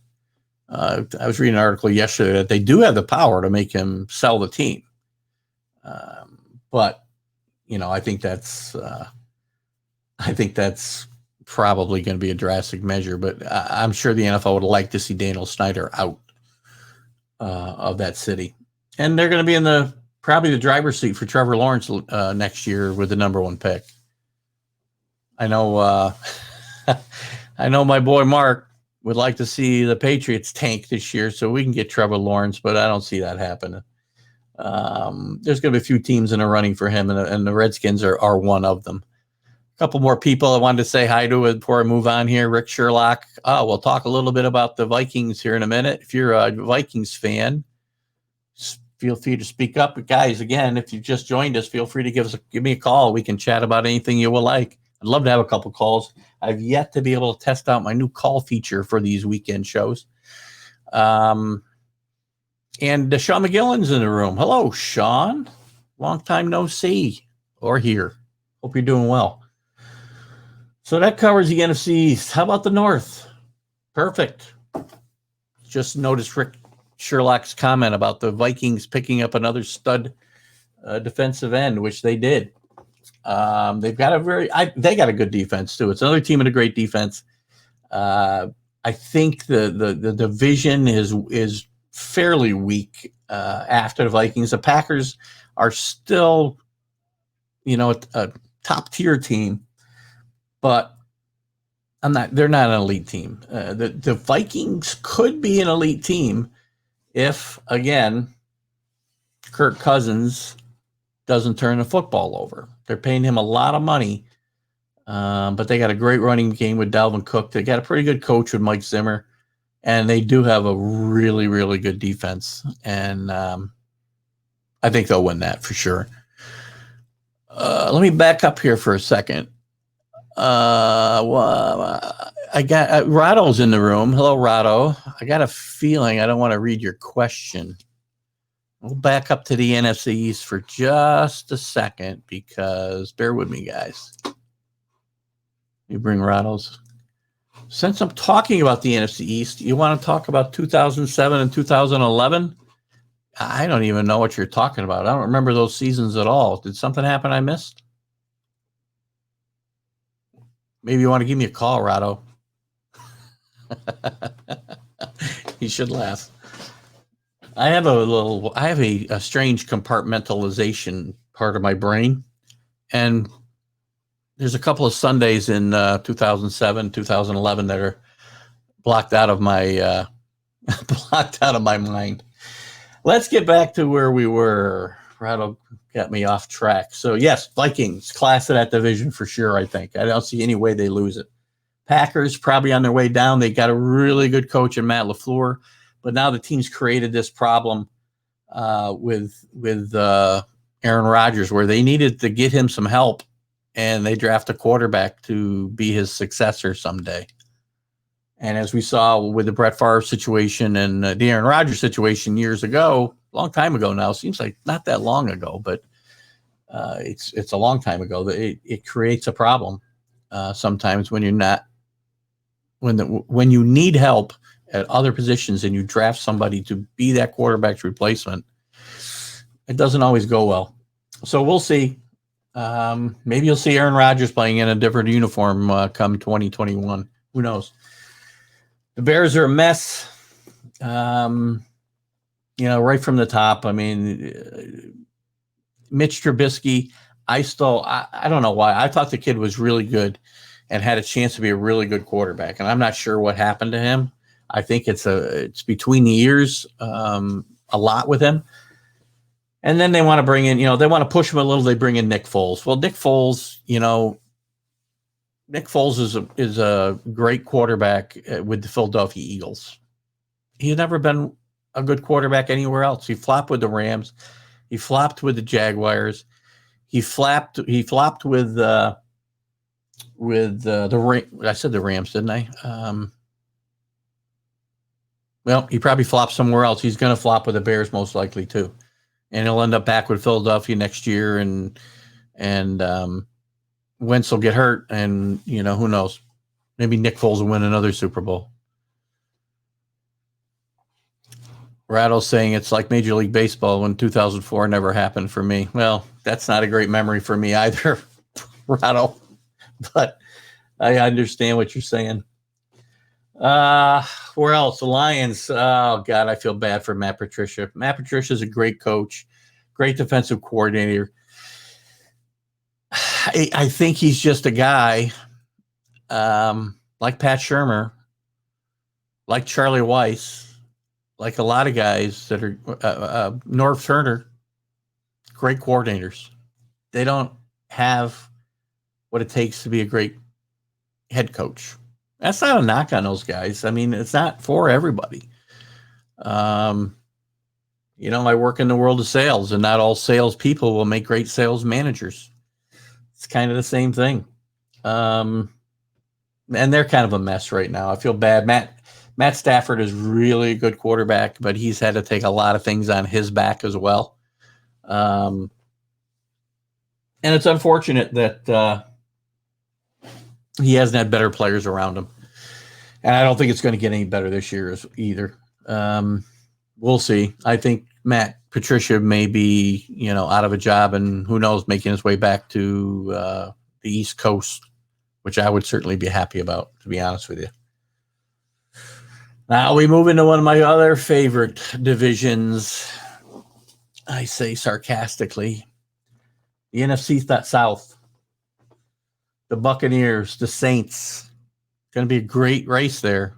I was reading an article yesterday that they do have the power to make him sell the team, but I think that's probably going to be a drastic measure. But I'm sure the NFL would like to see Daniel Snyder out of that city, and they're going to be in probably the driver's seat for Trevor Lawrence next year with the number 1 pick. I know, I know my boy Mark would like to see the Patriots tank this year so we can get Trevor Lawrence, but I don't see that happening. There's going to be a few teams in the running for him, and the Redskins are one of them. A couple more people I wanted to say hi to before I move on here. Rick Sherlock. We'll talk a little bit about the Vikings here in a minute. If you're a Vikings fan, feel free to speak up. But guys, again, if you just joined us, feel free to give me a call. We can chat about anything you will like. I'd love to have a couple calls. I've yet to be able to test out my new call feature for these weekend shows. And Sean McGillen's in the room. Hello, Sean. Long time no see or hear. Hope you're doing well. So that covers the NFC East. How about the North? Perfect. Just noticed Rick Sherlock's comment about the Vikings picking up another stud defensive end, which they did. They've got they got a good defense too. It's another team with a great defense. I think the division is fairly weak after the Vikings. The Packers are still, a top tier team, but they're not an elite team. The Vikings could be an elite team if, again, Kirk Cousins doesn't turn the football over. They're paying him a lot of money, but they got a great running game with Dalvin Cook. They got a pretty good coach with Mike Zimmer, and they do have a really, really good defense. And I think they'll win that for sure. Let me back up here for a second. I got Rado's in the room. Hello, Rado. I got a feeling I don't want to read your question. We'll back up to the NFC East for just a second because bear with me, guys. You bring Rado's. Since I'm talking about the NFC East, you want to talk about 2007 and 2011? I don't even know what you're talking about. I don't remember those seasons at all. Did something happen I missed? Maybe you want to give me a call, Rado. He should laugh. I have a strange compartmentalization part of my brain, and there's a couple of Sundays in 2007, 2011 that are blocked out of my blocked out of my mind. Let's get back to where we were. Rattle got me off track. So yes, Vikings class of that division for sure. I think I don't see any way they lose it. Packers probably on their way down. They got a really good coach in Matt LaFleur, but now the team's created this problem with Aaron Rodgers where they needed to get him some help, and they draft a quarterback to be his successor someday. And as we saw with the Brett Favre situation and the Aaron Rodgers situation years ago, a long time ago now, seems like not that long ago, but it's a long time ago. It creates a problem sometimes when you're not when you need help at other positions and you draft somebody to be that quarterback's replacement. It doesn't always go well. So we'll see. Maybe you'll see Aaron Rodgers playing in a different uniform come 2021. Who knows? The Bears are a mess. Right from the top. I mean, Mitch Trubisky, I don't know why. I thought the kid was really good and had a chance to be a really good quarterback. And I'm not sure what happened to him. I think it's between the ears a lot with him. And then they want to bring in, they want to push him a little. They bring in Nick Foles. Well, Nick Foles is a great quarterback with the Philadelphia Eagles. He's never been a good quarterback anywhere else. He flopped with the Rams. He flopped with the Jaguars. He flopped with the I said the Rams, didn't I? Well, he probably flopped somewhere else. He's going to flop with the Bears most likely too, and he'll end up back with Philadelphia next year. And Wentz will get hurt, and who knows? Maybe Nick Foles will win another Super Bowl. Rattle's saying it's like Major League Baseball when 2004 never happened for me. Well, that's not a great memory for me either, Rattle. But I understand what you're saying. Where else? The Lions. Oh, God, I feel bad for Matt Patricia. Matt Patricia is a great coach, great defensive coordinator. I think he's just a guy like Pat Shurmur, like Charlie Weiss, like a lot of guys that are Norv Turner, great coordinators. They don't have what it takes to be a great head coach. That's not a knock on those guys. I mean, it's not for everybody. I work in the world of sales, and not all salespeople will make great sales managers. It's kind of the same thing. And they're kind of a mess right now. I feel bad. Matt Stafford is really a good quarterback, but he's had to take a lot of things on his back as well. And it's unfortunate that he hasn't had better players around him. And I don't think it's going to get any better this year either. We'll see. I think Matt Patricia may be, out of a job, and who knows, making his way back to the East Coast, which I would certainly be happy about, to be honest with you. Now we move into one of my other favorite divisions. I say sarcastically, the NFC South, the Buccaneers, the Saints. Going to be a great race there.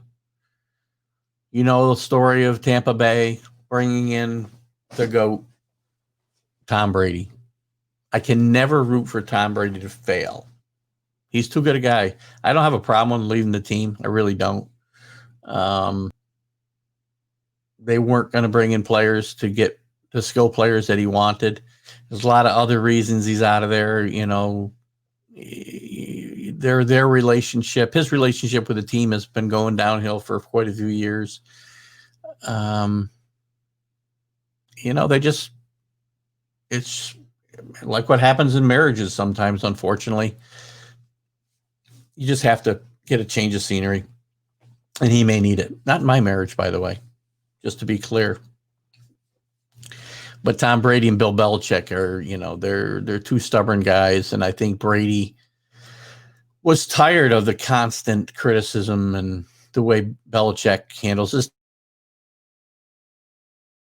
You know the story of Tampa Bay bringing in the GOAT, Tom Brady. I can never root for Tom Brady to fail. He's too good a guy. I don't have a problem with leaving the team. I really don't. They weren't going to bring in players to get the skill players that he wanted. There's a lot of other reasons he's out of there. Their relationship, his relationship with the team has been going downhill for quite a few years. It's like what happens in marriages sometimes, unfortunately. You just have to get a change of scenery, and he may need it. Not in my marriage, by the way, just to be clear. But Tom Brady and Bill Belichick are, they're two stubborn guys, and I think Brady was tired of the constant criticism and the way Belichick handles his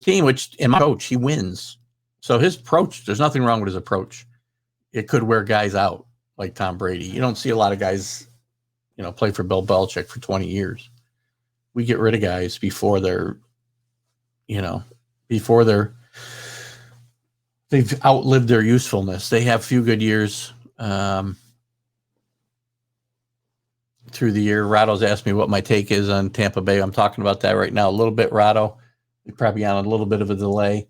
team, which in my coach, he wins. So his approach, there's nothing wrong with his approach. It could wear guys out. like Tom Brady. You don't see a lot of guys, play for Bill Belichick for 20 years. We get rid of guys before they're, before they've outlived their usefulness. They have a few good years through the year. Rado's asked me what my take is on Tampa Bay. I'm talking about that right now a little bit, Rado. You're probably on a little bit of a delay.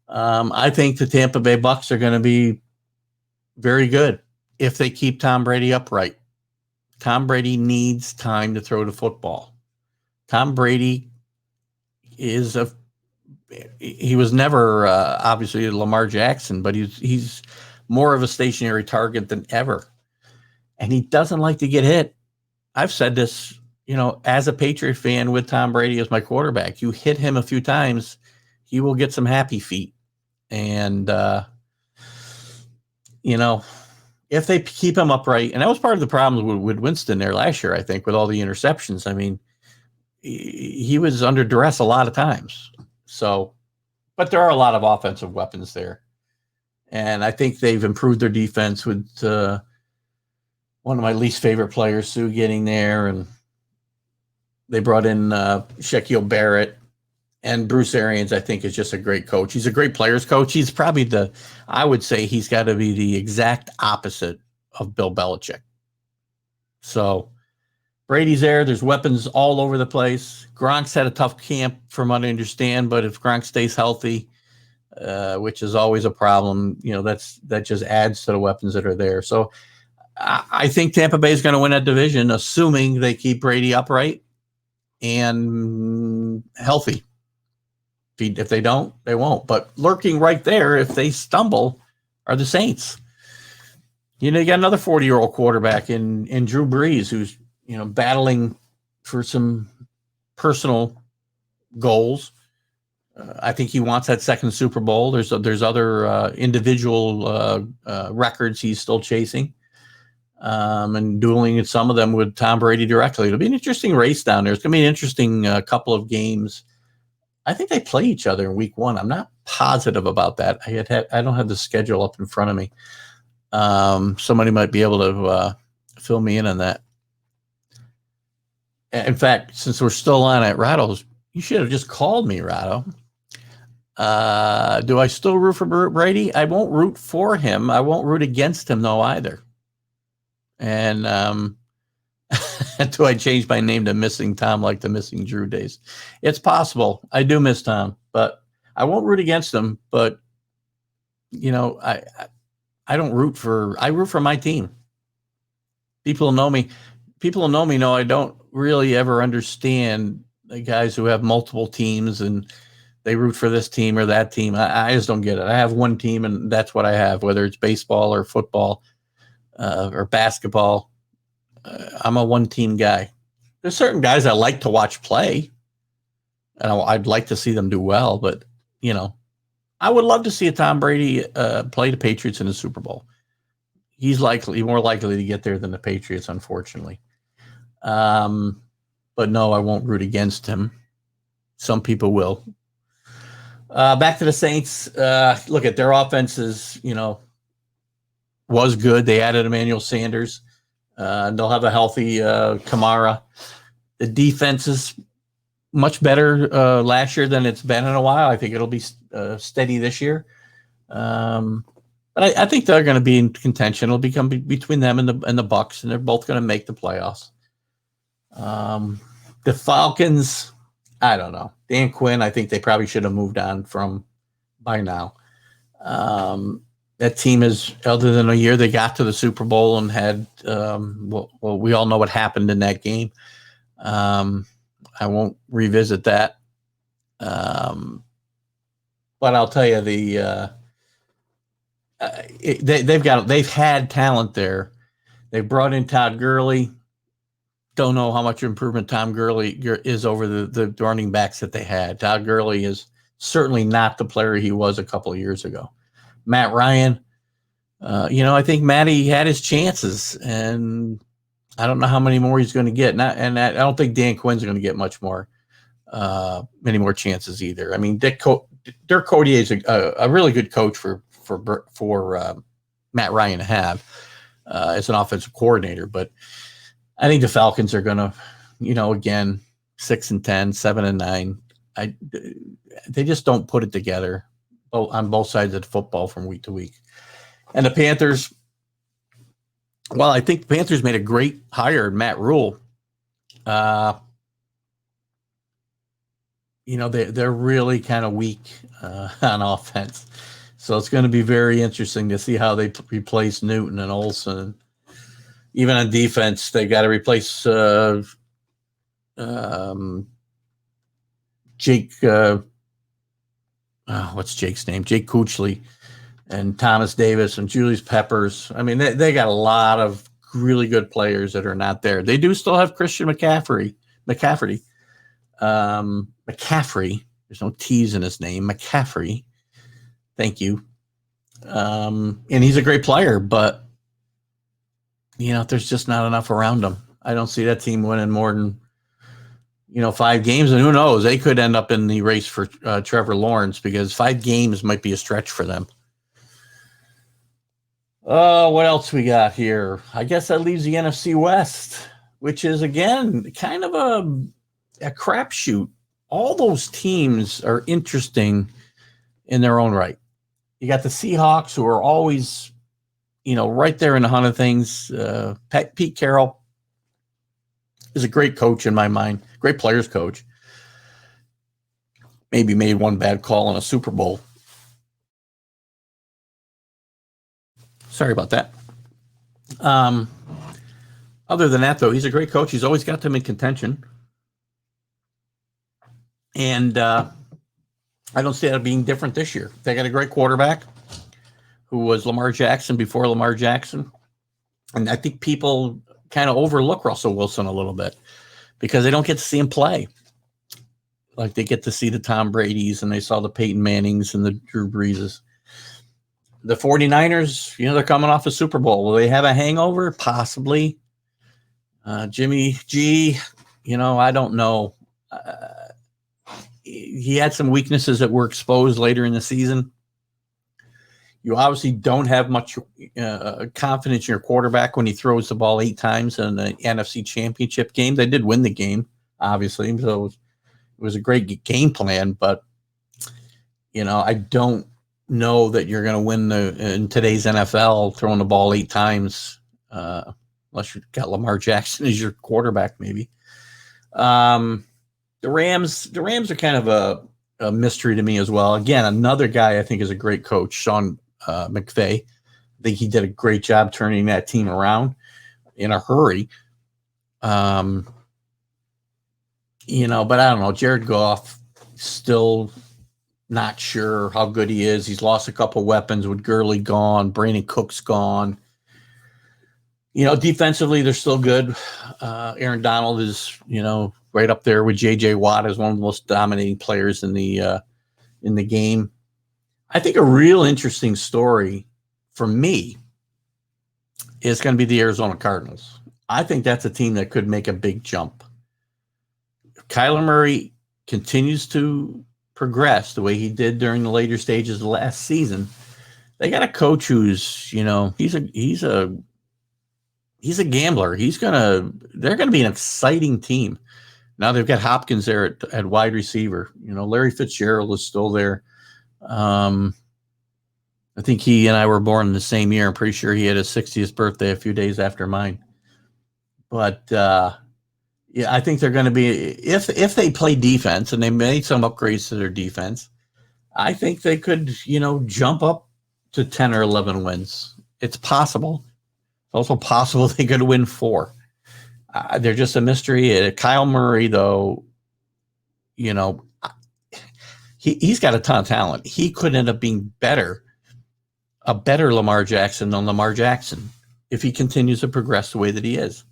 I think the Tampa Bay Bucks are going to be very good if they keep Tom Brady upright. Tom Brady needs time to throw the football. Tom Brady he was never obviously Lamar Jackson, but he's more of a stationary target than ever. And he doesn't like to get hit. I've said this, as a Patriot fan with Tom Brady as my quarterback, you hit him a few times, he will get some happy feet. And, if they keep him upright, and that was part of the problem with Winston there last year, I think, with all the interceptions. I mean, he was under duress a lot of times. So, but there are a lot of offensive weapons there. And I think they've improved their defense with one of my least favorite players, Sue, getting there. And they brought in Shaquille Barrett. And Bruce Arians, I think, is just a great coach. He's a great players coach. He's probably I would say he's got to be the exact opposite of Bill Belichick. So Brady's there. There's weapons all over the place. Gronk's had a tough camp from what I understand, but if Gronk stays healthy, which is always a problem, that just adds to the weapons that are there. So I think Tampa Bay is going to win that division, assuming they keep Brady upright and healthy. If they don't, they won't. But lurking right there, if they stumble, are the Saints. You got another 40-year-old quarterback in Drew Brees, who's battling for some personal goals. I think he wants that second Super Bowl. There's other individual records he's still chasing, and dueling some of them with Tom Brady directly. It'll be an interesting race down there. It's going to be an interesting couple of games. I think they play each other in week 1. I'm not positive about that. I don't have the schedule up in front of me. Somebody might be able to fill me in on that. In fact, since we're still on at Rattles, you should have just called me, Ratto. Do I still root for Brady? I won't root for him. I won't root against him, though, either. And do I change my name to Missing Tom like the Missing Drew days? It's possible. I do miss Tom, but I won't root against him. But, I don't root for – I root for my team. People who know me know I don't really ever understand the guys who have multiple teams and they root for this team or that team. I just don't get it. I have one team, and that's what I have, whether it's baseball or football or basketball. I'm a one-team guy. There's certain guys I like to watch play, and I'd like to see them do well. But I would love to see a Tom Brady play the Patriots in the Super Bowl. He's more likely to get there than the Patriots, unfortunately. But no, I won't root against him. Some people will. Back to the Saints. Look at their offenses. Was good. They added Emmanuel Sanders. They'll have a healthy Kamara. The defense is much better last year than it's been in a while. I think it'll be steady this year. But I think they're going to be in contention. It'll become between them and the Bucs, and they're both going to make the playoffs. The Falcons, I don't know. Dan Quinn, I think they probably should have moved on from by now. That team is, other than a year they got to the Super Bowl and had, we all know what happened in that game. I won't revisit that. But I'll tell you, they've had talent there. They brought in Todd Gurley. Don't know how much improvement Tom Gurley is over the running backs that they had. Todd Gurley is certainly not the player he was a couple of years ago. Matt Ryan, I think Matty had his chances, and I don't know how many more he's going to get. I don't think Dan Quinn's going to get many more chances either. I mean, Dirk Cotier is a really good coach for Matt Ryan to have. as an offensive coordinator. But I think the Falcons are going to, again, 6-10, 7-9. They just don't put it together on both sides of the football from week to week. And the Panthers, well, I think the Panthers made a great hire in Matt Rule. They're really kind of weak on offense. So it's going to be very interesting to see how they replace Newton and Olsen. Even on defense, they got to replace Jake. What's Jake's name? Jake Kuechly and Thomas Davis and Julius Peppers. I mean, they got a lot of really good players that are not there. They do still have Christian McCaffrey. McCaffrey. There's no T's in his name. McCaffrey. Thank you. And he's a great player, but there's just not enough around him. I don't see that team winning more than 5 games, and who knows? They could end up in the race for Trevor Lawrence, because 5 games might be a stretch for them. What else we got here? I guess that leaves the NFC West, which is, again, kind of a crapshoot. All those teams are interesting in their own right. You got the Seahawks, who are always, right there in the hunt of things. Pete Carroll is a great coach in my mind, great players coach. Maybe made one bad call in a Super Bowl. Sorry about that. Other than that, though, he's a great coach. He's always got them in contention. And I don't see that being different this year. They got a great quarterback who was Lamar Jackson before Lamar Jackson. And I think people kind of overlook Russell Wilson a little bit because they don't get to see him play. Like they get to see the Tom Bradys and they saw the Peyton Mannings and the Drew Breeses. The 49ers, they're coming off a Super Bowl. Will they have a hangover? Possibly. Jimmy G, I don't know. He had some weaknesses that were exposed later in the season. You obviously don't have much confidence in your quarterback when he throws the ball 8 times in the NFC Championship game. They did win the game, obviously, so it was a great game plan. But I don't know that you're going to win in today's NFL throwing the ball 8 times, unless you've got Lamar Jackson as your quarterback, maybe. The Rams are kind of a mystery to me as well. Again, another guy I think is a great coach, Sean McVay. I think he did a great job turning that team around in a hurry. But I don't know. Jared Goff, still not sure how good he is. He's lost a couple weapons with Gurley gone, Brandon Cook's gone. Defensively, they're still good. Aaron Donald is, right up there with J.J. Watt as one of the most dominating players in the game. I think a real interesting story for me is going to be the Arizona Cardinals. I think that's a team that could make a big jump. If Kyler Murray continues to progress the way he did during the later stages of last season, they got a coach who's, he's a gambler. They're going to be an exciting team. Now they've got Hopkins there at wide receiver. Larry Fitzgerald is still there. I think he and I were born in the same year. I'm pretty sure he had his 60th birthday a few days after mine. But I think they're going to be, if they play defense, and they made some upgrades to their defense, I think they could, jump up to 10 or 11 wins. It's possible. It's also possible they could win 4. They're just a mystery. Kyle Murray, though, he's got a ton of talent. He could end up being a better Lamar Jackson than Lamar Jackson if he continues to progress the way that he is.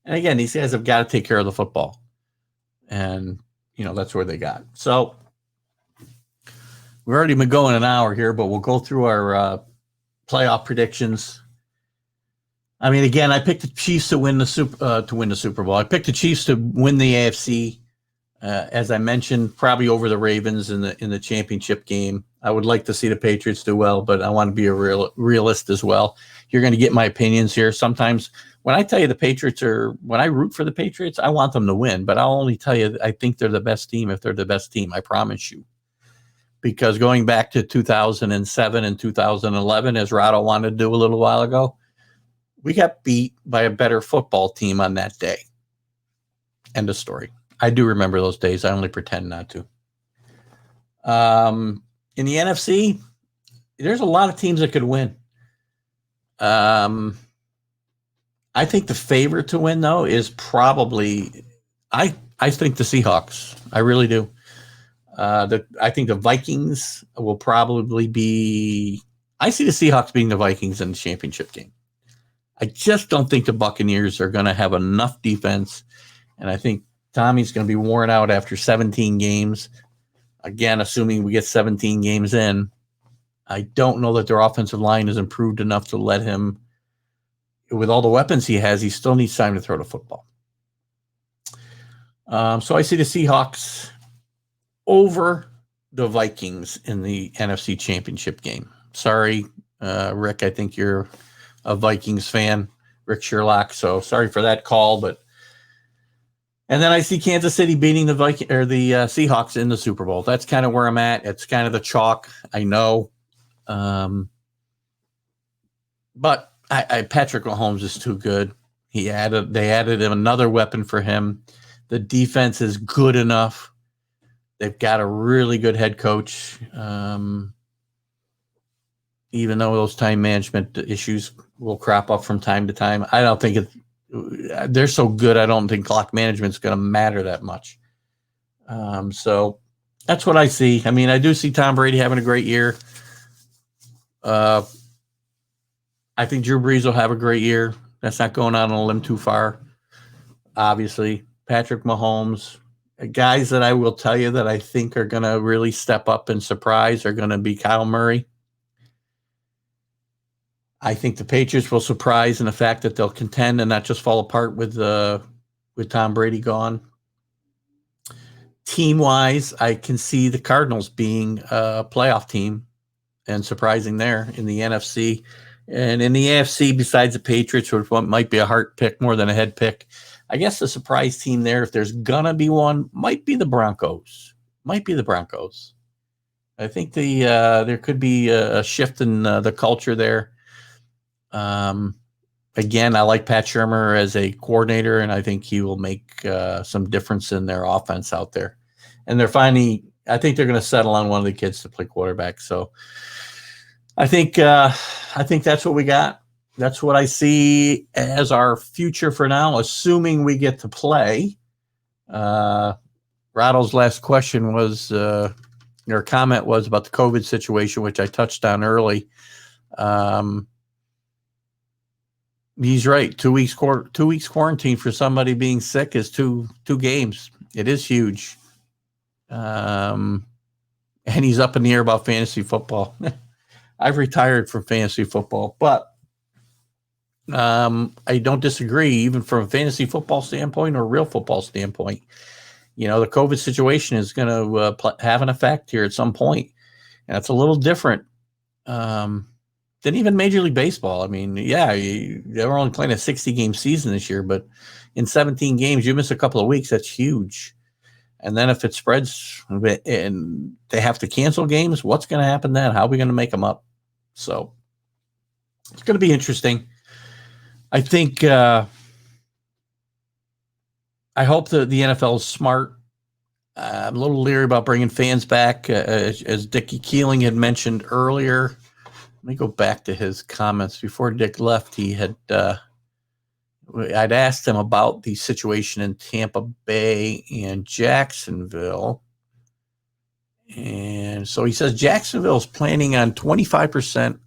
And again, these guys have got to take care of the football. And, that's where they got. So we've already been going an hour here, but we'll go through our playoff predictions. I mean, again, I picked the Chiefs to win the Super Bowl. I picked the Chiefs to win the AFC, as I mentioned, probably over the Ravens in the championship game. I would like to see the Patriots do well, but I want to be a realist as well. You're going to get my opinions here. Sometimes when I tell you when I root for the Patriots, I want them to win, but I'll only tell you I think they're the best team if they're the best team. I promise you. Because going back to 2007 and 2011, as Rado wanted to do a little while ago, we got beat by a better football team on that day. End of story. I do remember those days. I only pretend not to. In the NFC, there's a lot of teams that could win. I think the favorite to win, though, is probably I think the Seahawks. I really do. I think the Vikings will probably be. I see the Seahawks being the Vikings in the championship game. I just don't think the Buccaneers are going to have enough defense, and I think Tommy's going to be worn out after 17 games. Again, assuming we get 17 games in, I don't know that their offensive line has improved enough to let him, with all the weapons he has, he still needs time to throw the football. So I see the Seahawks over the Vikings in the NFC Championship game. Sorry, Rick, I think you're a Vikings fan, Rick Sherlock, so sorry for that call, and then I see Kansas City beating the Seahawks in the Super Bowl. That's kind of where I'm at. It's kind of the chalk, I know. But Patrick Mahomes is too good. They added another weapon for him. The defense is good enough. They've got a really good head coach. Even though those time management issues will crop up from time to time, I don't think they're so good. I don't think clock management is going to matter that much. So that's what I see. I mean, I do see Tom Brady having a great year. I think Drew Brees will have a great year. That's not going out on a limb too far. Obviously, Patrick Mahomes. Guys that I will tell you that I think are going to really step up and surprise are going to be Kyle Murray. I think the Patriots will surprise in the fact that they'll contend and not just fall apart with Tom Brady gone. Team-wise, I can see the Cardinals being a playoff team and surprising there in the NFC. And in the AFC, besides the Patriots, which might be a heart pick more than a head pick, I guess the surprise team there, if there's going to be one, might be the Broncos. I think there could be a shift in the culture there. Again, I like Pat Shurmur as a coordinator, and I think he will make some difference in their offense out there. And I think they're going to settle on one of the kids to play quarterback. So I think that's what we got. That's what I see as our future for now, assuming we get to play. Rattle's last question was, your comment was about the COVID situation, which I touched on early. He's right. 2 weeks quarantine for somebody being sick is two games. It is huge. And he's up in the air about fantasy football. I've retired from fantasy football, but I don't disagree, even from a fantasy football standpoint or a real football standpoint. The COVID situation is going to have an effect here at some point, and it's a little different than even Major League Baseball. I mean, they were only playing a 60-game season this year, but in 17 games, you miss a couple of weeks, that's huge. And then if it spreads and they have to cancel games, what's going to happen then? How are we going to make them up? So it's going to be interesting. I think I hope that the NFL is smart. I'm a little leery about bringing fans back, as Dickie Keeling had mentioned earlier. Let me go back to his comments. Before Dick left, I'd asked him about the situation in Tampa Bay and Jacksonville. And so he says Jacksonville is planning on 25%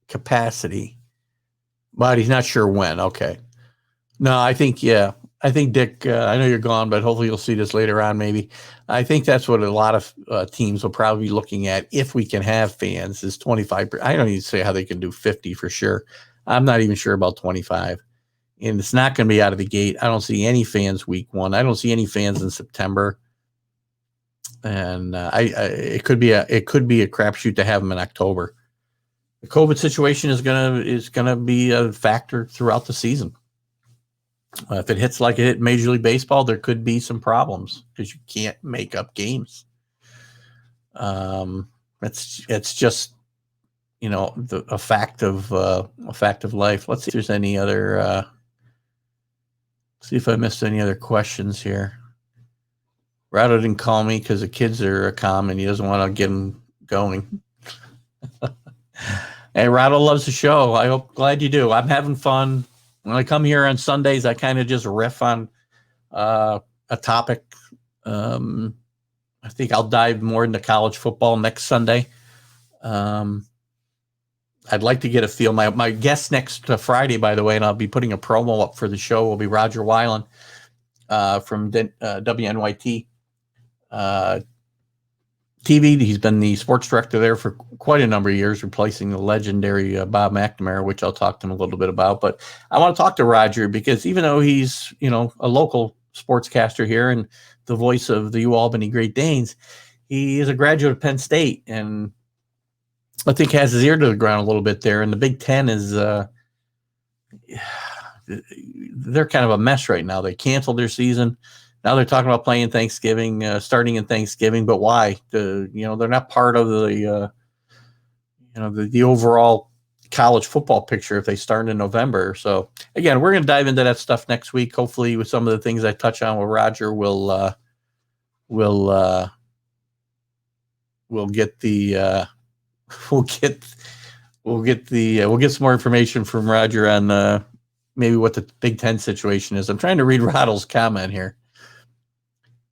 capacity, but he's not sure when. Okay. No, I think Dick, I know you're gone, but hopefully you'll see this later on maybe. I think that's what a lot of teams will probably be looking at if we can have fans is 25%. I don't even say how they can do 50 for sure. I'm not even sure about 25. And it's not going to be out of the gate. I don't see any fans week one. I don't see any fans in September. and it could be a crapshoot to have him in October. The COVID situation is gonna be a factor throughout the season. If it hits like it hit Major League Baseball, there could be some problems because you can't make up games. It's just a fact of life. Let's see if there's any other. See if I missed any other questions here. Rado didn't call me because the kids are calm and he doesn't want to get them going. Hey, Rado loves the show. Glad you do. I'm having fun. When I come here on Sundays, I kind of just riff on a topic. I think I'll dive more into college football next Sunday. I'd like to get a feel. My guest next Friday, by the way, and I'll be putting a promo up for the show, will be Roger Weiland from WNYT TV. He's been the sports director there for quite a number of years, replacing the legendary Bob McNamara, which I'll talk to him a little bit about. But I want to talk to Roger because even though he's, a local sportscaster here and the voice of the UAlbany Great Danes, he is a graduate of Penn State and I think has his ear to the ground a little bit there. And the Big Ten is, they're kind of a mess right now. They canceled their season. Now they're talking about playing Thanksgiving, starting in Thanksgiving, but why? They're not part of the overall college football picture if they start in November. So again, we're going to dive into that stuff next week. Hopefully, with some of the things I touch on with Roger, we'll get some more information from Roger on maybe what the Big Ten situation is. I'm trying to read Rattle's comment here.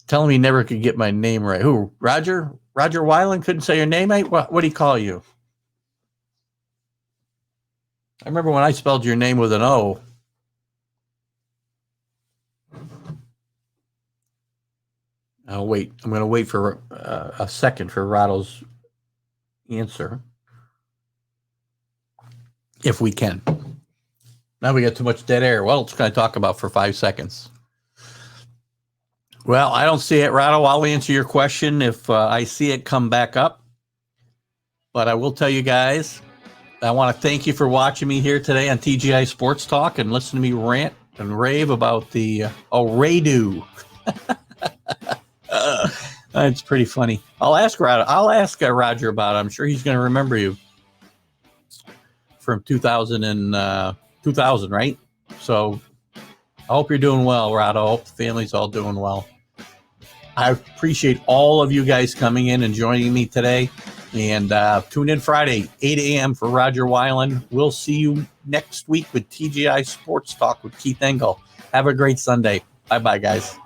Telling me he never could get my name right. Who? Roger? Roger Weiland couldn't say your name, mate? What do he call you? I remember when I spelled your name with an O. I'll wait. I'm going to wait for a second for Rattle's answer. If we can. Now we got too much dead air. Well, it's going to talk about for 5 seconds. Well, I don't see it, Rattle. I'll answer your question if I see it come back up. But I will tell you guys, I want to thank you for watching me here today on TGI Sports Talk and listen to me rant and rave about the Radu. It's pretty funny. I'll ask Roger about it. I'm sure he's going to remember you from 2000, right? So I hope you're doing well, Rado. I hope the family's all doing well. I appreciate all of you guys coming in and joining me today. And tune in Friday, 8 a.m. for Roger Weiland. We'll see you next week with TGI Sports Talk with Keith Engel. Have a great Sunday. Bye-bye, guys.